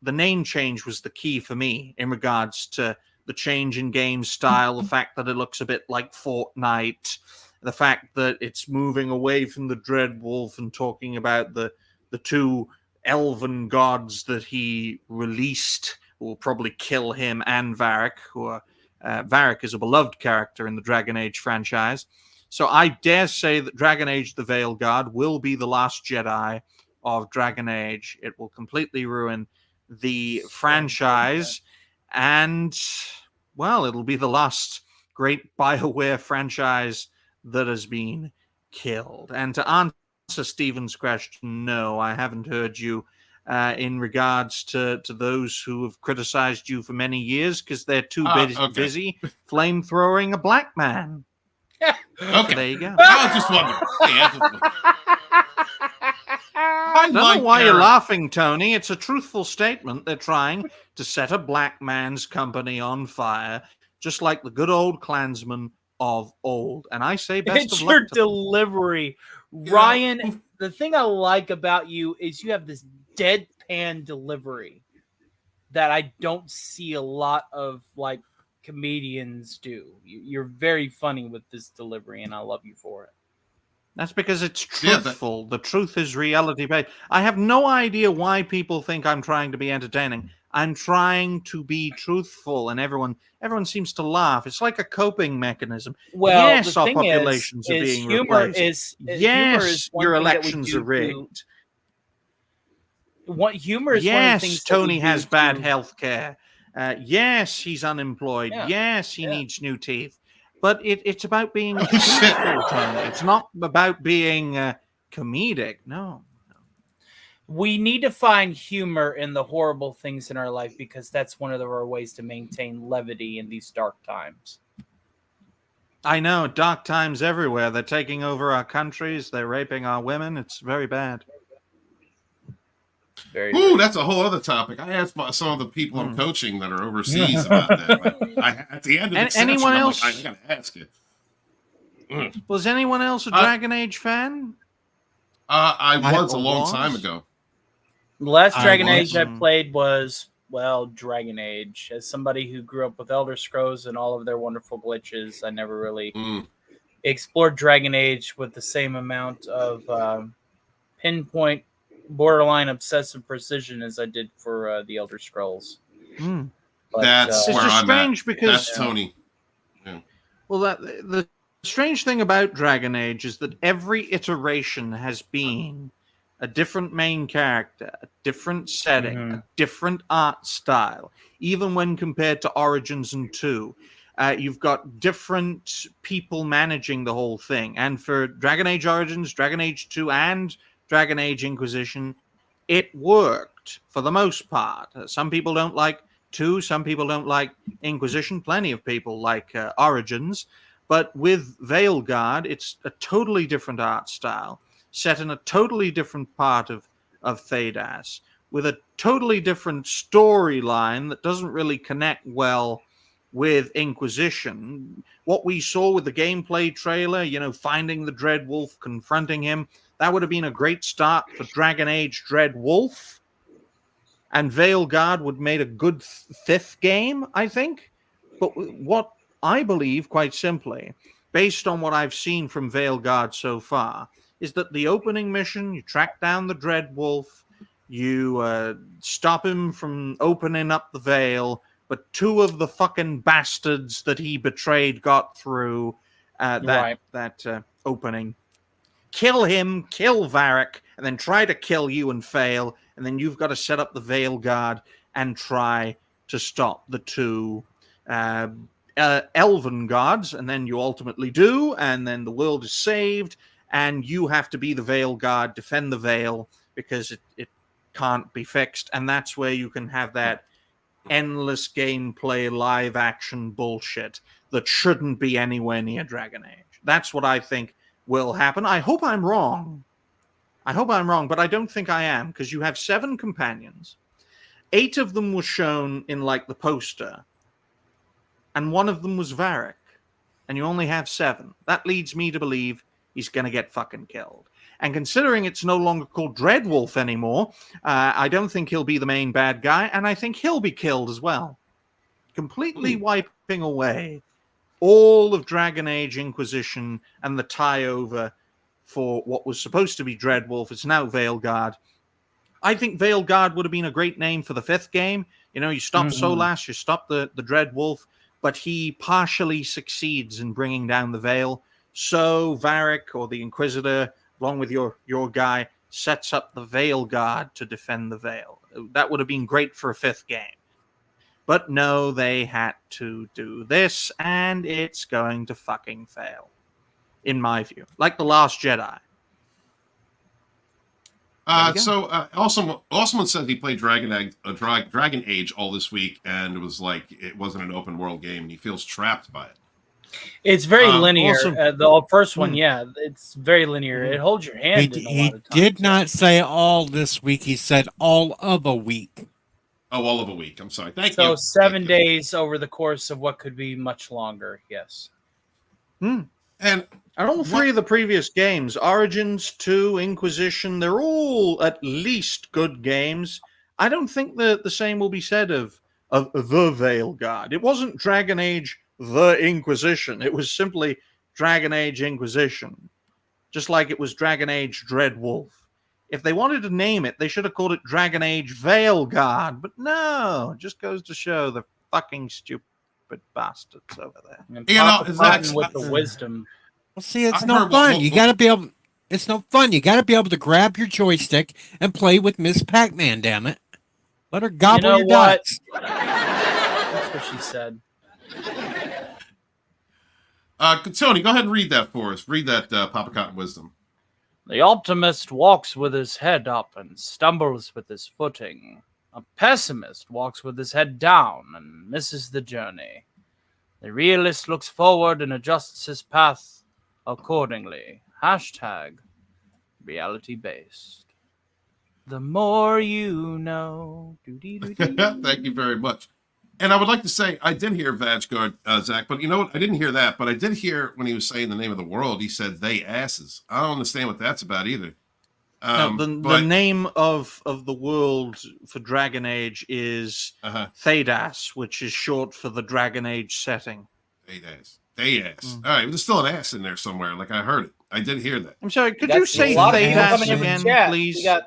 the name change was the key for me in regards to the change in game style, the fact that it looks a bit like Fortnite, the fact that it's moving away from the Dreadwolf and talking about the two elven gods that he released, who will probably kill him and Varric, Varric is a beloved character in the Dragon Age franchise. So I dare say that Dragon Age the Veilguard will be the last Jedi of Dragon Age. It will completely ruin the franchise, and, well, it'll be the last great BioWare franchise that has been killed. And to answer Stephen's question, no, I haven't heard you in regards to those who have criticized you for many years, because they're too busy flamethrowing a black man. Okay. So there you go. I was just wondering. I don't know why you're laughing, Tony. It's a truthful statement. They're trying to set a black man's company on fire, just like the good old Klansmen of old. And I say best it's of luck your to them. delivery. Ryan, the thing I like about you is you have this deadpan delivery that I don't see a lot of, like, comedians do. You're very funny with this delivery, and I love you for it. That's because it's truthful. The truth is reality based. I have no idea why people think I'm trying to be entertaining. I'm trying to be truthful, and everyone seems to laugh. It's like a coping mechanism. Well, yes, the our thing populations are being humor replaced. humor Yes, is one your thing that we elections do are rigged. What humor is yes, one of the things Tony that we has do bad to- health care. Yes, he's unemployed. Yeah. Yes, he needs new teeth. But it's about being Oh, shit. truthful, Tony. It's not about being comedic. No. We need to find humor in the horrible things in our life, because that's one of our ways to maintain levity in these dark times. I know, dark times everywhere. They're taking over our countries. They're raping our women. It's very bad. Ooh, that's a whole other topic. I asked some of the people I'm coaching that are overseas about that. Like, at the end of the session, anyone I'm else? like, I gotta ask you. Was anyone else a Dragon Age fan? I was a long was? time ago. The last I Dragon was. Age I played was, well, Dragon Age. As somebody who grew up with Elder Scrolls and all of their wonderful glitches, I never really explored Dragon Age with the same amount of pinpoint, borderline obsessive precision as I did for the Elder Scrolls. But, That's It's where just I'm strange at. because That's Tony. well, the strange thing about Dragon Age is that every iteration has been a different main character, a different setting, a different art style. Even when compared to Origins and 2, you've got different people managing the whole thing. And for Dragon Age Origins, Dragon Age 2, and Dragon Age Inquisition, it worked for the most part. Some people don't like 2, some people don't like Inquisition. Plenty of people like Origins. But with Veilgaurd, it's a totally different art style, set in a totally different part of Thedas, with a totally different storyline that doesn't really connect well with Inquisition. What we saw with the gameplay trailer, finding the Dread Wolf, confronting him, that would have been a great start for Dragon Age Dread Wolf. And Veilgaurd would have made a good fifth game, I think. But what I believe, quite simply, based on what I've seen from Veilgaurd so far, is that the opening mission, you track down the Dread Wolf, you stop him from opening up the veil, but 2 of the fucking bastards that he betrayed got through that opening. Kill him, kill Varric, and then try to kill you and fail, and then you've got to set up the Veilgaurd and try to stop the 2 elven gods, and then you ultimately do, and then the world is saved, and you have to be the Veilgaurd, defend the veil, because it can't be fixed, and that's where you can have that endless gameplay live action bullshit that shouldn't be anywhere near Dragon Age. That's what I think will happen. I hope I'm wrong, but I don't think I am, because you have 7 companions. 8 of them were shown in the poster, and 1 of them was Varric, and you only have 7. That leads me to believe he's going to get fucking killed. And considering it's no longer called Dreadwolf anymore, I don't think he'll be the main bad guy, and I think he'll be killed as well. Completely wiping away all of Dragon Age Inquisition and the tie-over for what was supposed to be Dreadwolf. It's now Veilgaurd. I think Veilgaurd would have been a great name for the 5th game. You stop Solas, you stop the Dreadwolf, but he partially succeeds in bringing down the veil. So Varric, or the Inquisitor, along with your guy, sets up the Veilgaurd to defend the veil. That would have been great for a 5th game. But no, they had to do this, and it's going to fucking fail, in my view. Like The Last Jedi. Osman said he played Dragon Age all this week, and it was like it wasn't an open world game, and he feels trapped by it. It's very linear. Awesome. The first one, it's very linear. It holds your hand. He did not say all this week. He said all of a week. Oh, all of a week. I'm sorry. Thank you. So 7 days over the course of what could be much longer. Yes. And all 3 of the previous games, Origins, 2, Inquisition, they're all at least good games. I don't think the same will be said of the Veilgaurd. It wasn't Dragon Age the Inquisition. It was simply Dragon Age Inquisition. Just like it was Dragon Age Dreadwolf. If they wanted to name it, they should have called it Dragon Age Veilgaurd. But no, it just goes to show the fucking stupid bastards over there. And with the wisdom. Well, see, it's no fun. You got to be able. It's no fun. You got to be able to grab your joystick and play with Miss Pac-Man. Damn it! Let her gobble your guts. That's what she said. Tony, go ahead and read that for us. Read that Papa Cotton Wisdom. The optimist walks with his head up and stumbles with his footing. A pessimist walks with his head down and misses the journey. The realist looks forward and adjusts his path accordingly. Hashtag reality based. The more you know. Thank you very much. And I would like to say, I did hear Veilgaurd, Zach, but you know what? I didn't hear that, but I did hear when he was saying the name of the world, he said they asses. I don't understand what that's about either. No, the name of the world for Dragon Age is Thedas, which is short for the Dragon Age setting. Thedas. All right, there's still an ass in there somewhere. Like I heard it. I did hear that. I'm sorry. Could you say Thedas again, please? We got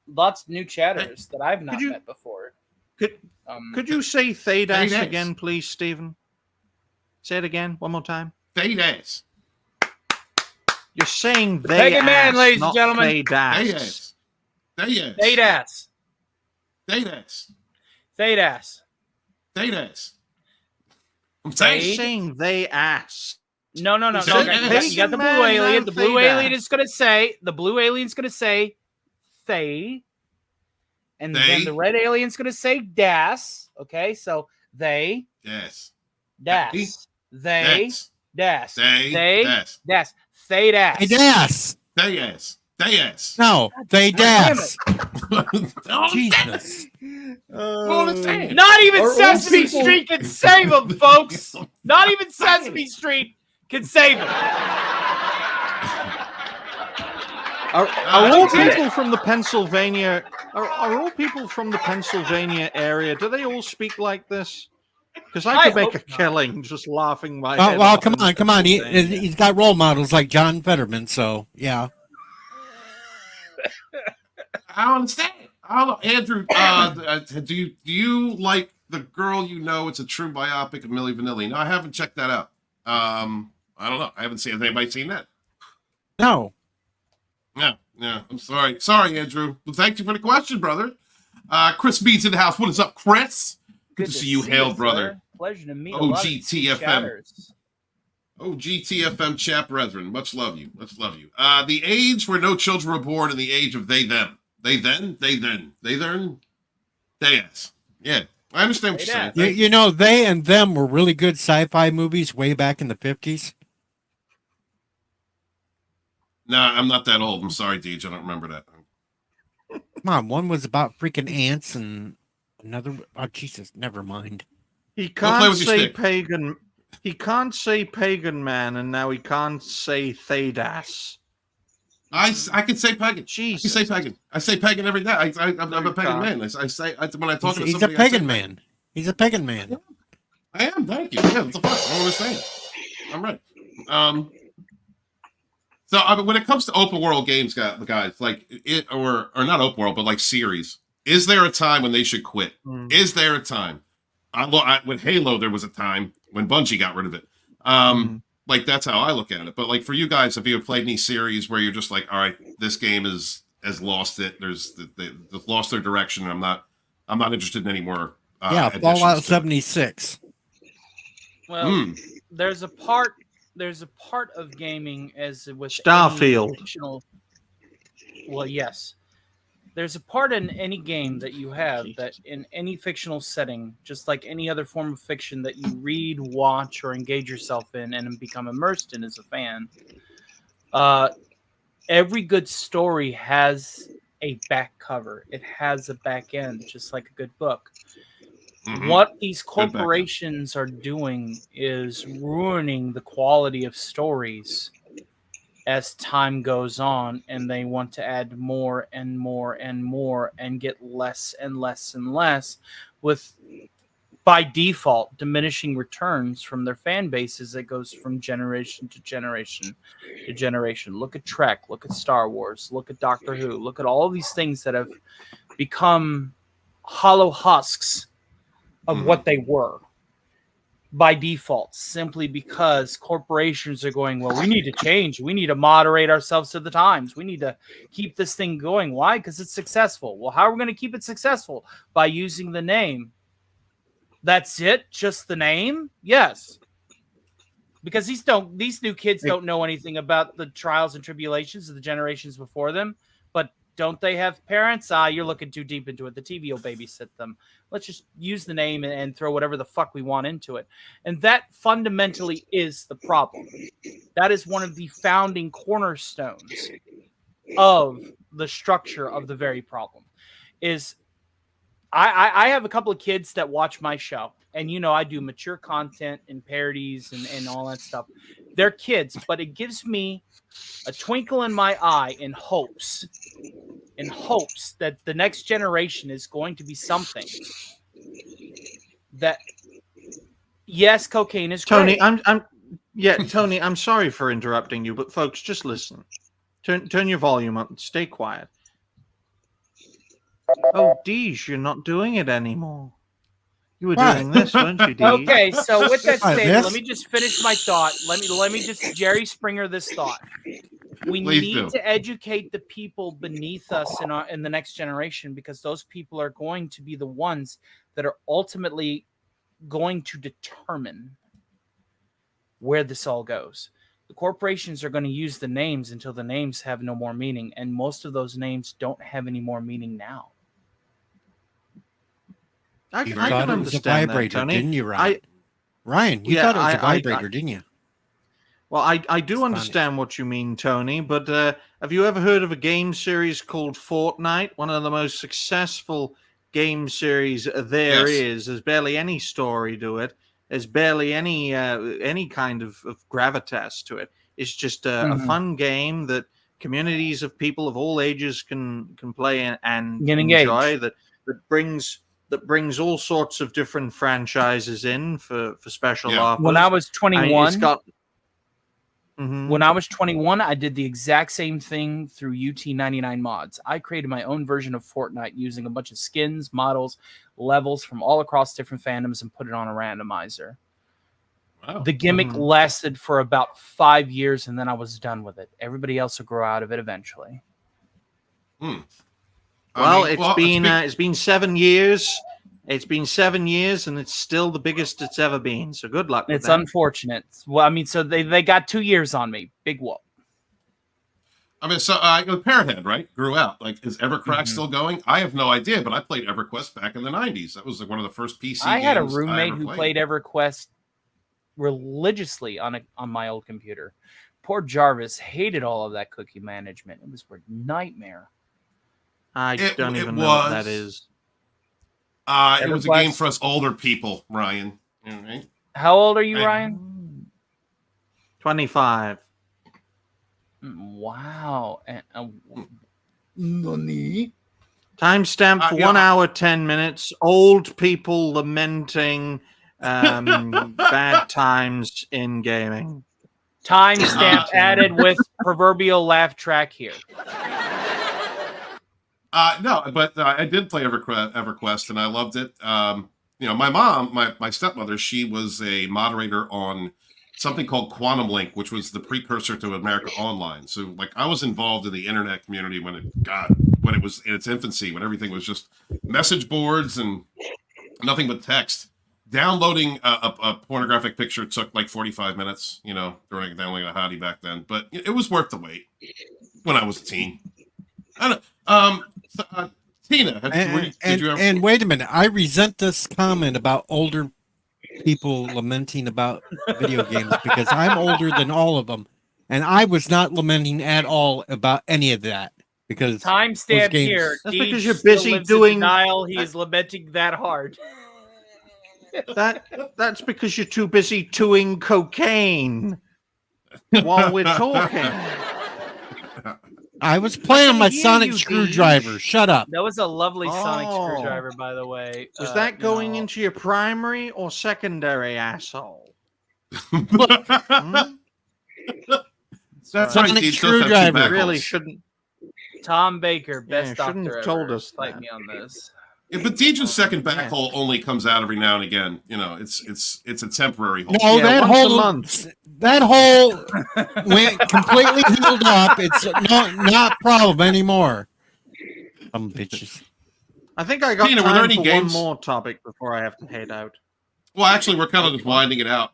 lots of new chatters that I've not met before. Could you say Thedas again, please, Stephen? Say it again one more time. Thedas. You're saying Mega Man, ladies and gentlemen. Thedas. Thedas. Thedas. Thedas. Thedas. I'm saying they ass. No. You got the blue alien. The blue alien is going to say. The blue alien's going to say, Thay. And then the red alien's going to say Das. Okay, so they. Yes. Das. They. Das. They. Das. They das. Hey, das. They ass. No, they das. Jesus. Not even Sesame Street can save them, folks. Not even Sesame Street can save them. Are all people from the Pennsylvania? Are all people from the Pennsylvania area? Do they all speak like this? Because I could make a killing just laughing my head off. Well, come on. He's got role models like John Fetterman, so yeah. I don't understand. I don't know. Andrew, do you like The Girl You Know? It's a true biopic of Milli Vanilli. No, I haven't checked that out. I don't know. I haven't seen. Has anybody seen that? No. No. I'm sorry. Sorry, Andrew. Well, thank you for the question, brother. Chris Beats in the house. What is up, Chris? Good to see you, Hail, brother. Pleasure to meet OGTFM. OGTFM chat brethren. Much love you. The age where no children were born in the age of they, them. They us. Yeah, I understand what you're saying. You know, they and them were really good sci-fi movies way back in the 50s. No, I'm not that old. I'm sorry, Deej. I don't remember that. Come on, one was about freaking ants and another. Oh, Jesus, never mind. He can't say pagan. He can't say pagan man, and now he can't say Thedas. I can say pagan. Jesus. I say pagan. I say pagan every day. I'm a pagan man. I say when I talk to somebody. He's a pagan man. He's a pagan man. Yeah, I am. Thank you. Yeah, what the fuck? I don't understand. I'm right. So when it comes to open world games, guys, like it or not open world, but like series, is there a time when they should quit? Is there a time? With Halo, there was a time when Bungie got rid of it. Like that's how I look at it. But like for you guys, have you played any series where you're just like, all right, this game has lost it. They've lost their direction. And I'm not interested in any more. Fallout 76. Well, there's a part of gaming as with Starfield. Well, yes. There's a part in any game that you have that in any fictional setting, just like any other form of fiction that you read, watch, or engage yourself in and become immersed in as a fan. Every good story has a back cover. It has a back end, just like a good book. What these corporations are doing is ruining the quality of stories as time goes on, and they want to add more and more and more and get less and less and less, with by default diminishing returns from their fan bases that goes from generation to generation to generation. Look at Trek, look at Star Wars, look at Doctor Who, look at all these things that have become hollow husks of what they were by default, simply because corporations are going, well, we need to change. We need to moderate ourselves to the times. We need to keep this thing going. Why? Because it's successful. Well, how are we going to keep it successful? By using the name. That's it? Just the name? Yes. Because these new kids don't know anything about the trials and tribulations of the generations before them. But don't they have parents? You're looking too deep into it. The TV will babysit them. Let's just use the name and throw whatever the fuck we want into it. And that fundamentally is the problem. That is one of the founding cornerstones of the structure of the very problem. Is I have a couple of kids that watch my show. And, I do mature content and parodies and all that stuff. They're kids, but it gives me a twinkle in my eye in hopes that the next generation is going to be something that, yes, cocaine is Tony, great. Tony, I'm sorry for interrupting you, but folks, just listen. Turn your volume up and stay quiet. Oh, Deej, you're not doing it anymore. You were doing this, weren't you, Deej? Okay, so with that stated, this? let me just finish my thought. Let me just Jerry Springer this thought. We Please need do. to educate the people beneath us in the next generation, because those people are going to be the ones that are ultimately going to determine where this all goes. The corporations are going to use the names until the names have no more meaning, and most of those names don't have any more meaning now. I You can thought it was a understand that, vibrator, Tony. didn't you, Ryan? Ryan, you Yeah, thought it was a I- vibrator, didn't you? Well, I do It's understand what you mean, Tony, but have you ever heard of a game series called Fortnite? One of the most successful game series there is. There's barely any story to it. There's barely any kind of gravitas to it. It's just a fun game that communities of people of all ages can play and Get enjoy. engaged. That brings all sorts of different franchises in for special offers. When I was 21, it's got. Mhm. When I was 21, I did the exact same thing through UT99 mods. I created my own version of Fortnite using a bunch of skins, models, levels from all across different fandoms and put it on a randomizer. Wow. The gimmick lasted for about 5 years, and then I was done with it. Everybody else will grow out of it eventually. Well, it's been 7 years. It's been 7 years, and it's still the biggest it's ever been. So good luck with It's that. unfortunate. Well, I mean, so they got 2 years on me. Big whoop. I mean, so Parrothead, right? Grew out. Like, is EverCrack still going? I have no idea, but I played EverQuest back in the 90s. That was like one of the first PC I games had a I roommate ever who played EverQuest religiously on my old computer. Poor Jarvis hated all of that cookie management. It was a nightmare. I don't even know what that is. It was a game for us older people, Ryan. Right? How old are you, Ryan? 25. Wow. Timestamp for 1 hour, 10 minutes. Old people lamenting bad times in gaming. Timestamp added with proverbial laugh track here. No, but I did play EverQuest, and I loved it. My mom, my stepmother, she was a moderator on something called Quantum Link, which was the precursor to America Online. So, like, I was involved in the internet community when it was in its infancy, when everything was just message boards and nothing but text. Downloading a pornographic picture took like 45 minutes, during downloading a hottie back then. But it was worth the wait when I was a teen. I don't. Tina, did you ever? And wait a minute, I resent this comment about older people lamenting about video games because I'm older than all of them, and I was not lamenting at all about any of that because Timestamp here. That's Deej because you're still busy lives in doing. denial. He is lamenting that hard. That's because you're too busy chewing cocaine while we're talking. I was playing my sonic screwdriver. Shut up. That was a lovely sonic screwdriver, by the way. Was that going into your primary or secondary asshole? That's Sonic right, screwdriver. Really shouldn't. Tom Baker, best shouldn't doctor have told ever. us Fight that. me on this. Yeah, but Deej's second back hole only comes out every now and again. It's a temporary hole. No, Yeah, that once a hole month. that hole went completely healed up. It's not a problem anymore. Bitches. I think I got Tina, were time there any for games- one more topic before I have to head out. Well, actually, we're kind of just winding it out.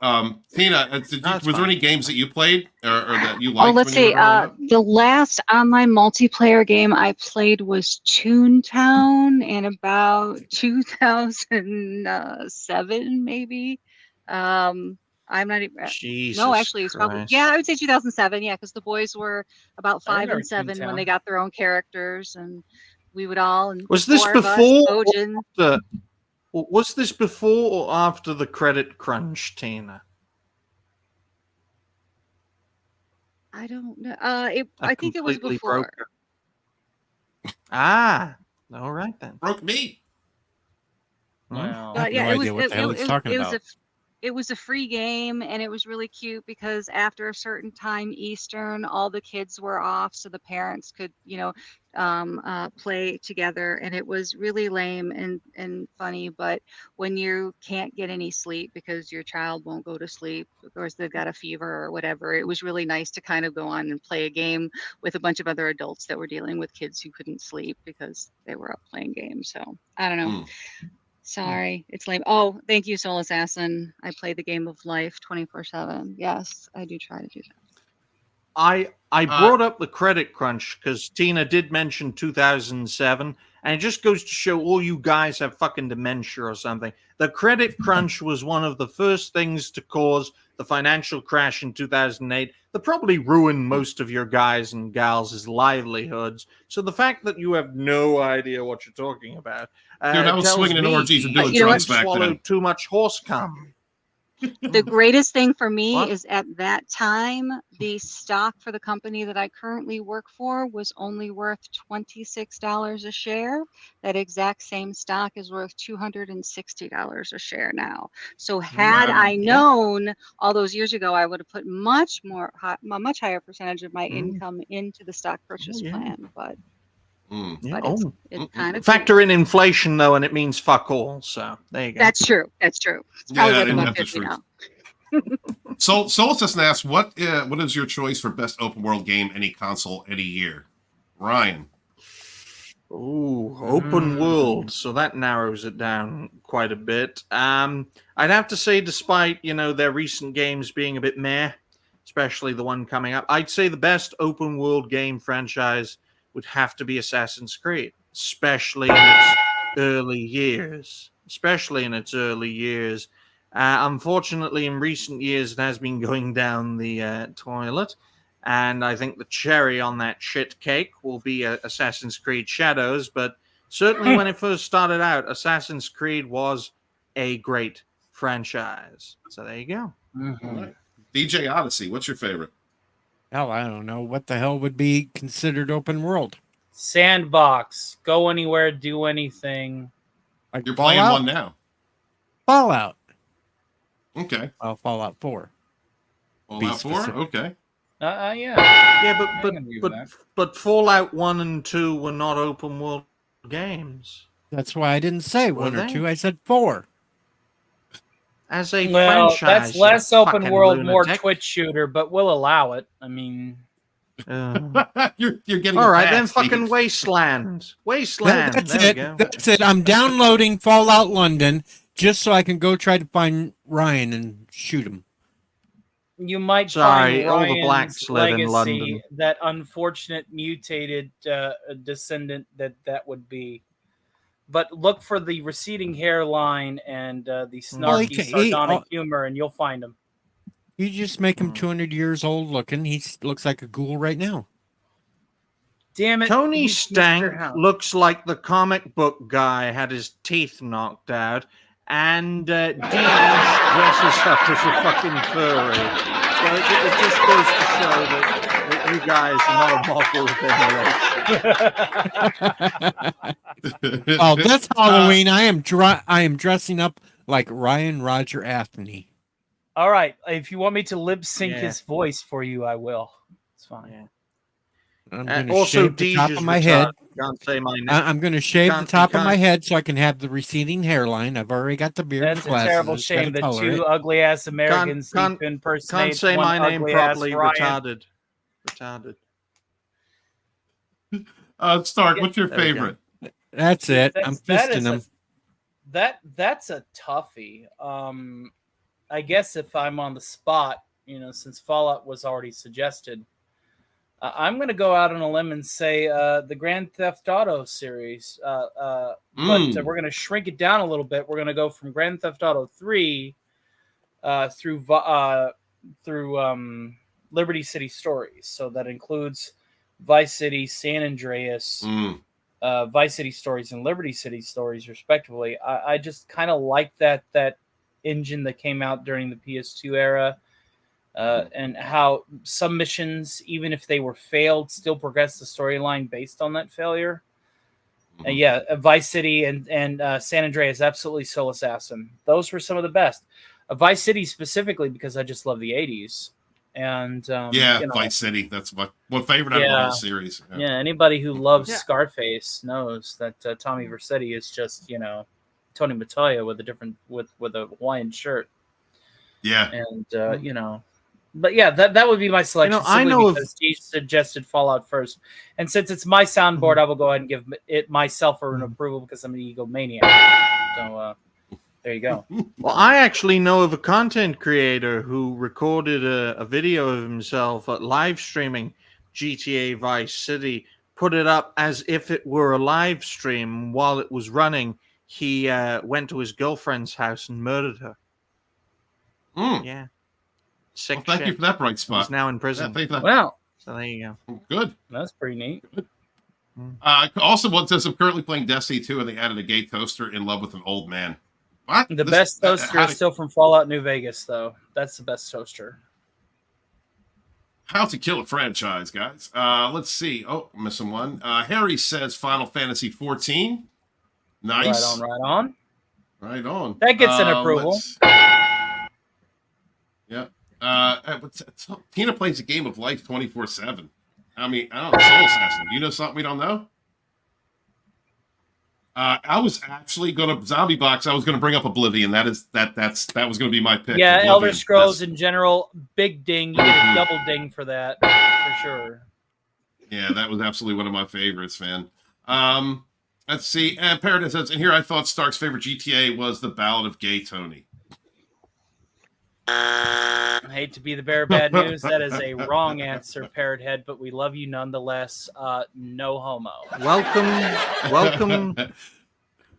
Tina, was there fine. any games that you played or that you liked? Oh, let's when you see. were growing up? The last online multiplayer game I played was Toontown in about 2007, maybe. I'm not even. Jesus No, actually, it's probably Christ. I would say 2007. Yeah, because the boys were about I 5 remember and 7 when Toontown. they got their own characters, and we would all. And Was this 4 of us, before? Bojan. Was this before or after the credit crunch, Tina? I don't know. A I think it was completely before. broken. Ah, all right then. Broke me. Wow. I have But yeah, no idea what the hell he's talking about. It was a free game, and it was really cute because after a certain time Eastern, all the kids were off, so the parents could, play together, and it was really lame and funny. But when you can't get any sleep because your child won't go to sleep, of course they've got a fever or whatever, it was really nice to kind of go on and play a game with a bunch of other adults that were dealing with kids who couldn't sleep because they were up playing games. So I don't know. Mm. Sorry, it's lame. Oh, thank you, Soul Assassin. I play the game of life 24/7. Yes, I do try to do that. I brought up the credit crunch because Tina did mention 2007, and it just goes to show all you guys have fucking dementia or something. The credit crunch was one of the first things to cause the financial crash in 2008 that probably ruined most of your guys and gals' livelihoods. So the fact that you have no idea what you're talking about, Dude, I was tells swinging in me orgies and doing You know drugs you back swallowed then. too much horse cum. The greatest thing for me What? is at that time, the stock for the company that I currently work for was only worth $26 a share. That exact same stock is worth $260 a share now. So had Wow. I known all those years ago, I would have put a much higher percentage of my income into the stock purchase plan. But Mm. Yeah. it's kind of Factor in inflation though, and it means fuck all. So there you go. That's true. That's true. It's Yeah, probably I worth didn't about have to 50 truth. now. Soul Assassin asks, what is your choice for best open world game, any console, any year? Ryan. Ooh, open world. So that narrows it down quite a bit. I'd have to say, despite their recent games being a bit meh, especially the one coming up, I'd say the best open world game franchise would have to be Assassin's Creed, especially in its early years. Unfortunately, in recent years, it has been going down the toilet. And I think the cherry on that shit cake will be Assassin's Creed Shadows. But certainly when it first started out, Assassin's Creed was a great franchise. So there you go. All right. DJ Odyssey, what's your favorite? Hell, I don't know. What the hell would be considered open world? Sandbox. Go anywhere, do anything. Like You're playing one now. Fallout. Okay. Fallout 4. Fallout 4? Okay. Yeah. Yeah, but Fallout 1 and 2 were not open world games. That's why I didn't say Were one or they? two. I said 4. As a Well, franchise, that's you less open fucking world, more lunatic. Twitch shooter, but we'll allow it. I mean, you're getting all a right, pass, then Steve. fucking Wasteland. Wasteland. That's there it. we go. That's it. I'm downloading Fallout London just so I can go try to find Ryan and shoot him. you might Sorry, find all the Ryan's blacks live in legacy, London. that unfortunate mutated descendant that would be. But look for the receding hairline and the snarky, sardonic humor, and you'll find him. You just make him 200 years old looking. He looks like a ghoul right now. Damn it. Tony he's Stank Mr. House. looks like the comic book guy had his teeth knocked out, and Deej dresses up as a fucking furry. So it just goes to show that you guys are not a model of any race. Oh, this Halloween, I am dressing up like Ryan Roger Anthony. All right. If you want me to lip sync Yeah. his voice for you, I will. It's fine. Yeah. I'm going to Also, shave the Deej top is of my head. Can't say my name. I'm going to shave the Can't- top of my can't- head so I can have the receding hairline. I've already got the beard. That's a and glasses. terrible I just gotta shame that color two it. ugly ass Americans Can't- need to impersonate Can't say one my name ugly-ass properly. Ryan. Retarded. Stark, what's your There we go. favorite? That's it. I'm That fisting is him. that's a toughie. I guess if I'm on the spot, since Fallout was already suggested, I'm going to go out on a limb and say the Grand Theft Auto series. But we're going to shrink it down a little bit. We're going to go from Grand Theft Auto 3 through Liberty City Stories. So that includes Vice City, San Andreas, Vice City Stories, and Liberty City Stories, respectively. I just kind of like that engine that came out during the PS2 era. and how some missions, even if they were failed, still progress the storyline based on that failure. Vice City and San Andreas, absolutely Soul Assassin. Those were some of the best. Vice City specifically because I just love the 80s. And Vice City. That's my favorite out of the whole series. Yeah, anybody who loves Yeah. Scarface knows that Tommy Vercetti is just Tony Montoya with a different with a Hawaiian shirt. Yeah, and but yeah, that would be my selection. I know because he suggested Fallout first, and since it's my soundboard, I will go ahead and give it myself an approval because I'm an egomaniac. So there you go. Well, I actually know of a content creator who recorded a video of himself live streaming GTA Vice City, put it up as if it were a live stream. While it was running, he went to his girlfriend's house and murdered her. Yeah. Sick well, thank shit. you for that bright spot. He's now in prison. Wow. So there you go. Good. That's pretty neat. Also, one says I'm currently playing Destiny 2 and they added a gay toaster in love with an old man. What? The best toaster is still from Fallout New Vegas, though. That's the best toaster. How to kill a franchise, guys. Let's see. Oh, missing one. Harry says Final Fantasy 14. Nice. Right on. Right on. That gets an approval. Yep. Tina plays a game of life 24/7. I mean, I don't know. Soul Assassin. Do you know something we don't know? I was actually going to Zombie Box. I was going to bring up Oblivion. That was going to be my pick. Yeah, Oblivion. Elder Scrolls in general, big ding. You get a double ding for that for sure. Yeah, that was absolutely one of my favorites, man. Let's see. And Paradise says, and here I thought Stark's favorite GTA was the Ballad of Gay Tony. I hate to be the bearer of bad news. That is a wrong answer, Parrot Head, but we love you nonetheless. No homo.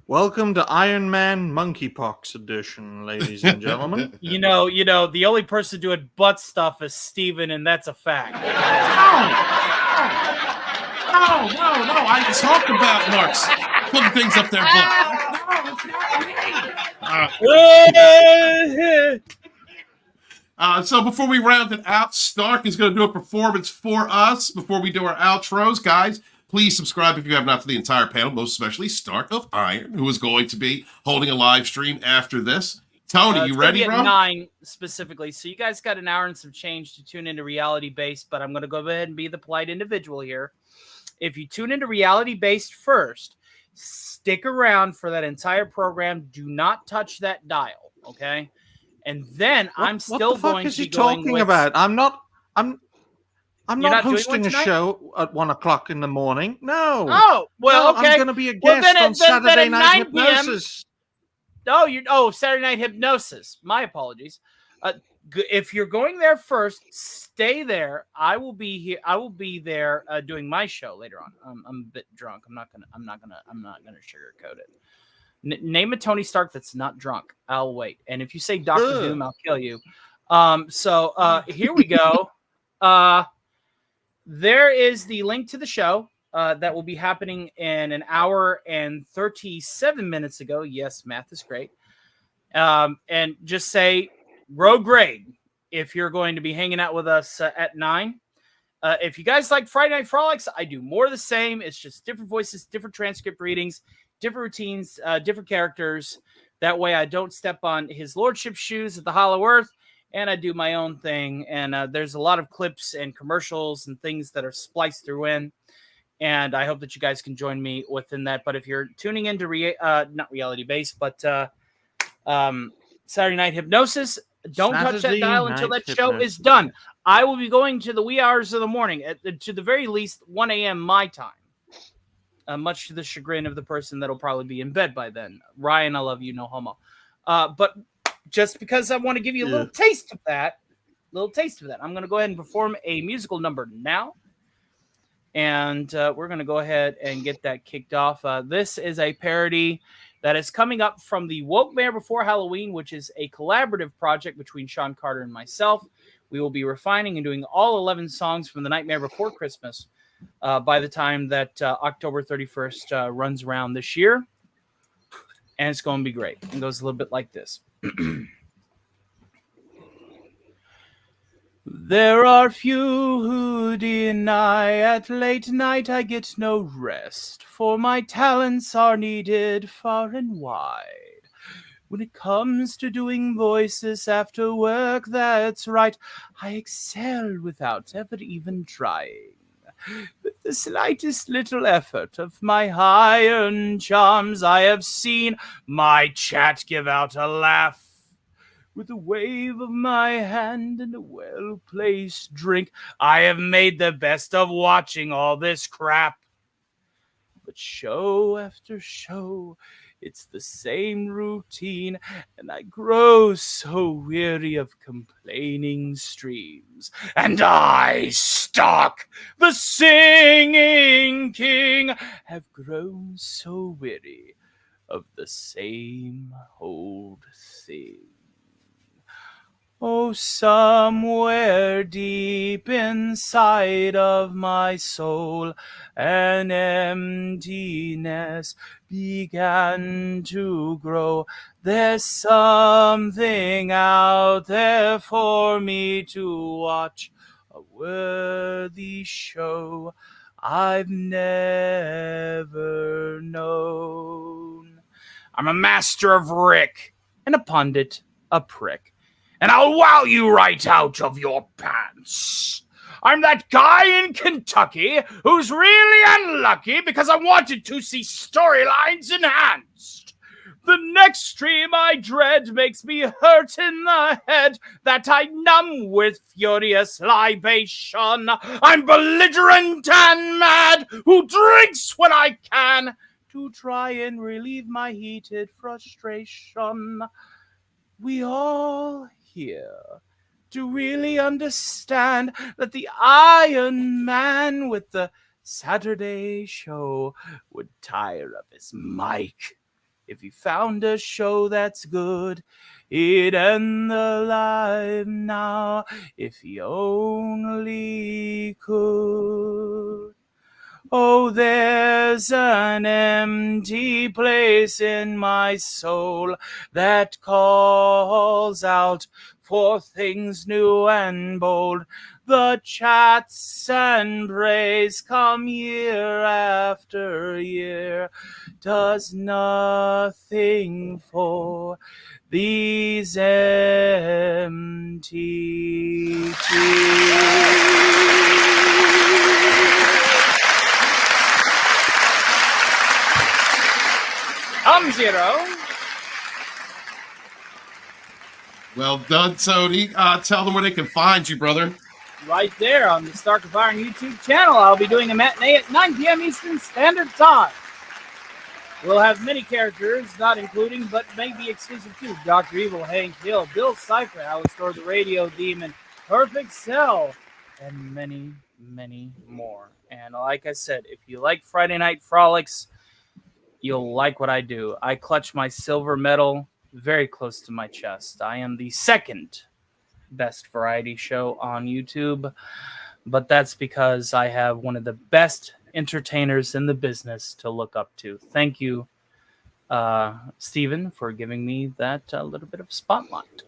Welcome to Iron Man Monkeypox Edition, ladies and gentlemen. You know, the only person doing butt stuff is Steven, and that's a fact. No. I talked about Marks putting things up their butt. So before we round it out, Stark is going to do a performance for us before we do our outros. Guys, please subscribe if you have not to the entire panel, most especially Stark of Iron, who is going to be holding a live stream after this. Tony, you ready, bro? 9 specifically. So you guys got an hour and some change to tune into Reality Based, but I'm going to go ahead and be the polite individual here. If you tune into Reality Based first, stick around for that entire program. Do not touch that dial, okay? And then I'm still going to be going. What the fuck is he talking about? I'm not not hosting a show at 1 o'clock in the morning. No. Oh, well, no, okay. I'm going to be a guest on Saturday Night Hypnosis. Oh, Saturday Night Hypnosis. My apologies. If you're going there first, stay there. I will be here. I will be there doing my show later on. I'm a bit drunk. I'm not gonna sugarcoat it. Name a Tony Stark that's not drunk. I'll wait. And if you say Dr. Doom, I'll kill you. So here we go. There is the link to the show that will be happening in an hour and 37 minutes ago. Yes, math is great. And just say Rogue Grade if you're going to be hanging out with us at 9. If you guys like Friday Night Frolics, I do more of the same. It's just different voices, different transcript readings, different routines, different characters. That way I don't step on his lordship's shoes at the Hollow Earth, and I do my own thing. And there's a lot of clips and commercials and things that are spliced through in. And I hope that you guys can join me within that. But if you're tuning into not Reality Based, but Saturday Night Hypnosis, don't touch that dial until that show is done. I will be going to the wee hours of the morning, to the very least 1 a.m. my time, much to the chagrin of the person that'll probably be in bed by then. Ryan, I love you, no homo. But just because I want to give you a little taste of that, I'm going to go ahead and perform a musical number now. And we're going to go ahead and get that kicked off. This is a parody that is coming up from the Woke Mayor Before Halloween, which is a collaborative project between Sean Carter and myself. We will be refining and doing all 11 songs from The Nightmare Before Christmas by the time that October 31st runs around this year. And it's going to be great. It goes a little bit like this. There are few who deny at late night I get no rest, for my talents are needed far and wide. When it comes to doing voices after work, that's right, I excel without ever even trying. With the slightest little effort of my iron charms, I have seen my chat give out a laugh. With a wave of my hand and a well-placed drink, I have made the best of watching all this crap. But show after show, it's the same routine, and I grow so weary of complaining streams. And I, Stock, the singing king, have grown so weary of the same old thing. Oh, somewhere deep inside of my soul, an emptiness began to grow. There's something out there for me to watch, a worthy show I've never known. I'm a master of Rick, and a pundit, a prick. And I'll wow you right out of your pants. I'm that guy in Kentucky who's really unlucky because I wanted to see storylines enhanced. The next stream I dread makes me hurt in the head that I numb with furious libation. I'm belligerent and mad who drinks when I can to try and relieve my heated frustration. We all here to really understand that the Iron Man with the Saturday show would tire of his mic. If he found a show that's good, he'd end the live now if he only could. Oh, there's an empty place in my soul that calls out for things new and bold. The chats and praise come year after year, does nothing for these empty tears. Zero. Well done, Tony. Tell them where they can find you, brother. Right there on the Stark of Iron YouTube channel. I'll be doing a matinee at 9 p.m. Eastern Standard Time. We'll have many characters, not including, but maybe exclusive to Dr. Evil, Hank Hill, Bill Cipher, Alistor the Radio Demon, Perfect Cell, and many, many more. And like I said, if you like Friday Night Frolics, you'll like what I do. I clutch my silver medal very close to my chest. I am the second best variety show on YouTube, but that's because I have one of the best entertainers in the business to look up to. Thank you, Steven, for giving me that little bit of spotlight.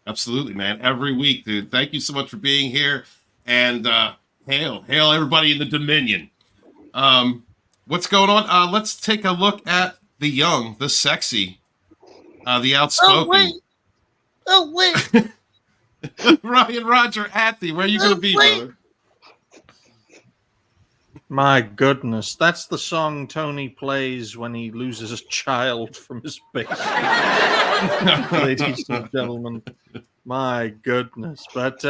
Absolutely, man. Every week, dude. Thank you so much for being here. And hail everybody in the Dominion. What's going on? Let's take a look at the young, the sexy, the outspoken. Oh, wait. Ryan Roger Athy, where are you going to be, brother? My goodness, that's the song Tony plays when he loses a child from his basement. Ladies and gentlemen, my goodness. But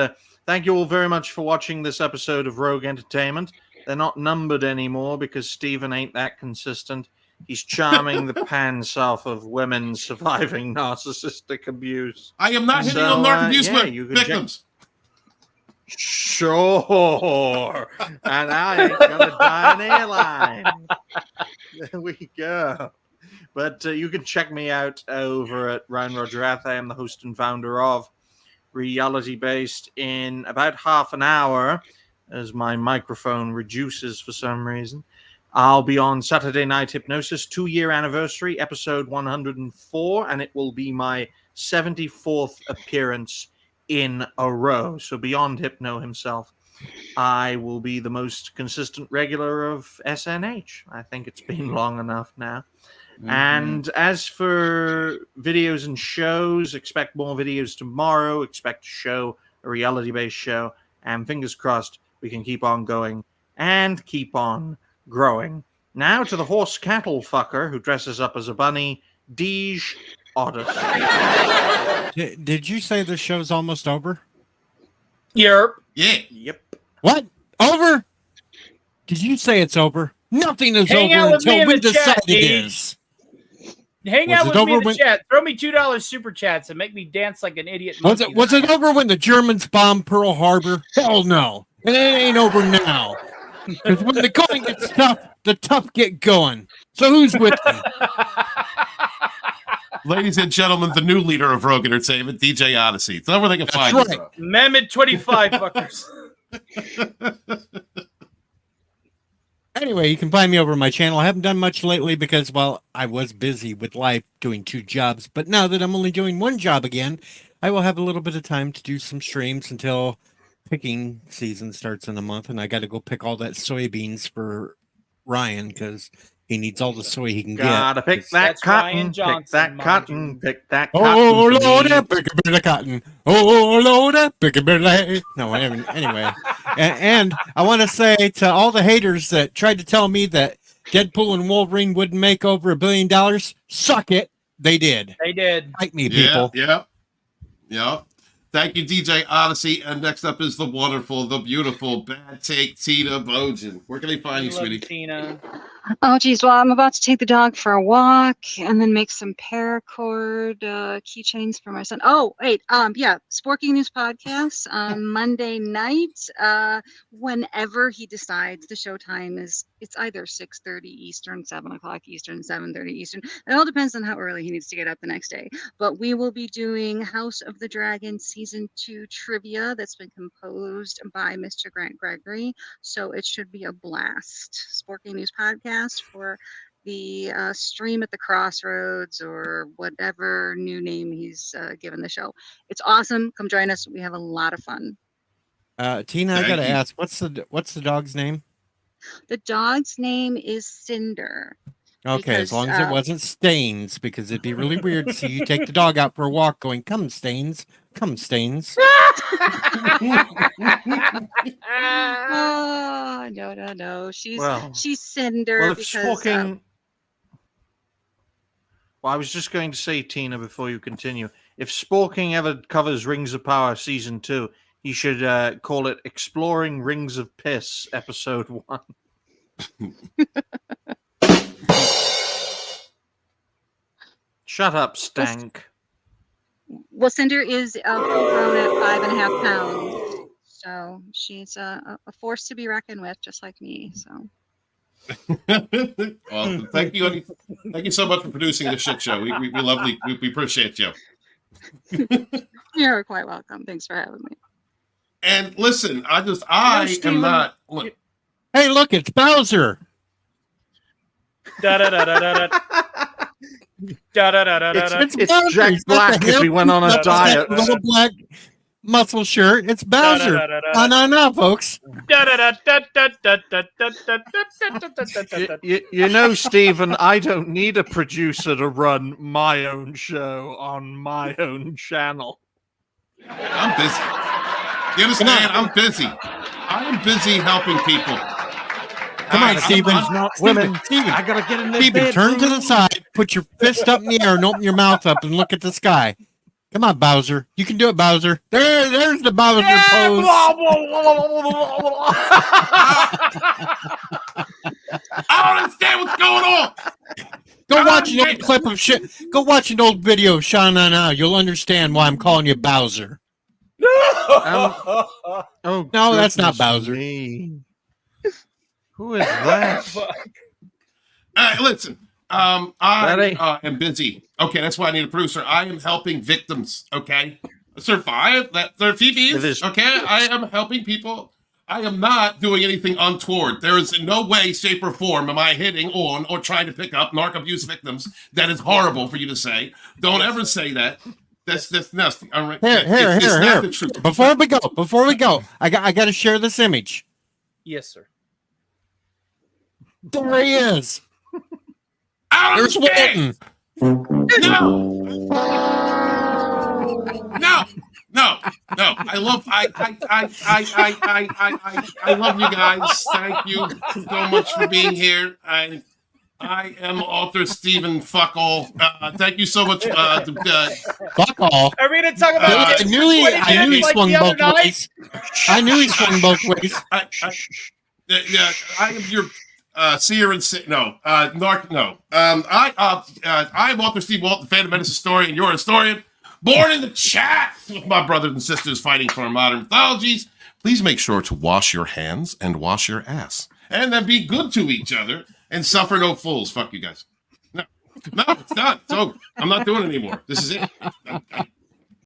thank you all very much for watching this episode of Rogue Entertainment. They're not numbered anymore because Steven ain't that consistent. He's charming the pants off of women surviving narcissistic abuse. I am not hitting on narc abuse victims. Sure. And I ain't going to die an airline. There we go. But you can check me out over at Ryan Roger Athy. I'm the host and founder of Reality Based. In about half an hour, as my microphone reduces for some reason, I'll be on Saturday Night Hypnosis 2-year anniversary, episode 104, and it will be my 74th appearance in a row. So beyond Hypno himself, I will be the most consistent regular of SNH. I think it's been long enough now. And as for videos and shows, expect more videos tomorrow. Expect a reality-based show. And fingers crossed, we can keep on going and keep on growing. Now to the horse cattle fucker who dresses up as a bunny, Deej Odyssey. Did you say the show's almost over? Yep. Yeah. Yep. What? Over? Did you say it's over? Nothing is Hang out over with me until in we the decide chat, it Deej. is. Hang Was out it with me in over the when- chat. Throw me $2 super chats and make me dance like an idiot. Was monkey. it over when the Germans bombed Pearl Harbor? Hell no. And it ain't over now. Because when the going gets tough, the tough get going. So who's with me? Ladies and gentlemen, the new leader of Rogue Entertainment, DJ Odyssey. It's where they can find right. you. Bro. Amendment 25, fuckers. Anyway, you can find me over on my channel. I haven't done much lately because, well, I was busy with life doing 2 jobs. But now that I'm only doing 1 job again, I will have a little bit of time to do some streams until picking season starts in a month. And I got to go pick all that soybeans for Ryan because he needs all the soy he can Gotta get. pick that That's Ryan cotton, pick Johnson, that mind cotton, you. pick that cotton. Oh, for Lord, me. pick a bit of cotton. Oh, Lord, pick a bit of... No, anyway. And I want to say to all the haters that tried to tell me that Deadpool and Wolverine wouldn't make over $1 billion, suck it. They did. They did. Fight me, people. Yeah. Thank you, DJ Odyssey. And next up is the wonderful, the beautiful, bad take Tina Bojan. Where can they find you, Love sweetie? Tina. Oh, geez. Well, I'm about to take the dog for a walk and then make some paracord keychains for my son. Oh, wait. Yeah. Sporking News podcast on Monday night. Whenever he decides the showtime is, it's either 6:30 Eastern, 7 o'clock Eastern, 7:30 Eastern. It all depends on how early he needs to get up the next day. But we will be doing House of the Dragon Season 2 trivia that's been composed by Mr. Grant Gregory. So it should be a blast. Sporking News podcast for the stream at the crossroads or whatever new name he's given the show. It's awesome. Come join us. We have a lot of fun. Tina, I Thank got to you. ask, what's the dog's name? The dog's name is Cinder. Okay, Because, as long as it wasn't Stains, because it'd be really weird to see you take the dog out for a walk going, come, Stains. Come, Stains. Oh, no. She's Cinder Well, if because Sporking... Well, I was just going to say, Tina, before you continue, if Sporking ever covers Rings of Power Season 2, he should call it Exploring Rings of Piss, Episode 1. Shut up, Stank. well, Cinder is full grown at 5.5 pounds. So she's a force to be reckoned with, just like me. So Well, thank you so much for producing this shit show. We we appreciate you. you're quite welcome. Thanks for having me. And listen, I am Steven, not. Hey, look, it's Bowser. It's Bowser. Jack He's got Black the if he hair- went on a that diet. Little black muscle shirt. It's Bowser. No, folks. You know, Stephen, I don't need a producer to run my own show on my own channel. I'm busy. You understand? I'm busy. I am busy helping people. Come on, Steven. Women, Steven, I gotta get in this Steven, bed. turn to the side, put your fist up in the air, and open your mouth up and look at the sky. Come on, Bowser. You can do it, Bowser. There's the Bowser pose. I don't understand what's going on. Go watch an old clip of shit. Go watch an old video of Sean now. You'll understand why I'm calling you Bowser. Oh, No, that's not goodness Bowser. me. Who is that? Listen. I am busy. Okay, that's why I need a producer. I am helping victims. Okay, survive that their fifis. Okay, I am helping people. I am not doing anything untoward. There is in no way, shape, or form am I hitting on or trying to pick up narc abuse victims. That is horrible for you to say. Don't ever say that. That's nasty. All right. Here, It's not the truth. Before we go, I got to share this image. Yes, sir. There he is. Out of There's the game! Walton. No. I love you guys. Thank you so much for being here. I am author Stephen Fuckall. Thank you so much. Fuck all. Are we going to talk about? I knew he swung both ways. I knew he swung both ways. I am your seer and narc. No. I am author Steve Walton, Phantom Menace historian, and you're a historian. Born in the chat with my brothers and sisters fighting for our modern mythologies. Please make sure to wash your hands and wash your ass. And then be good to each other and suffer no fools. Fuck you guys. No, it's not. It's over. I'm not doing it anymore. This is it.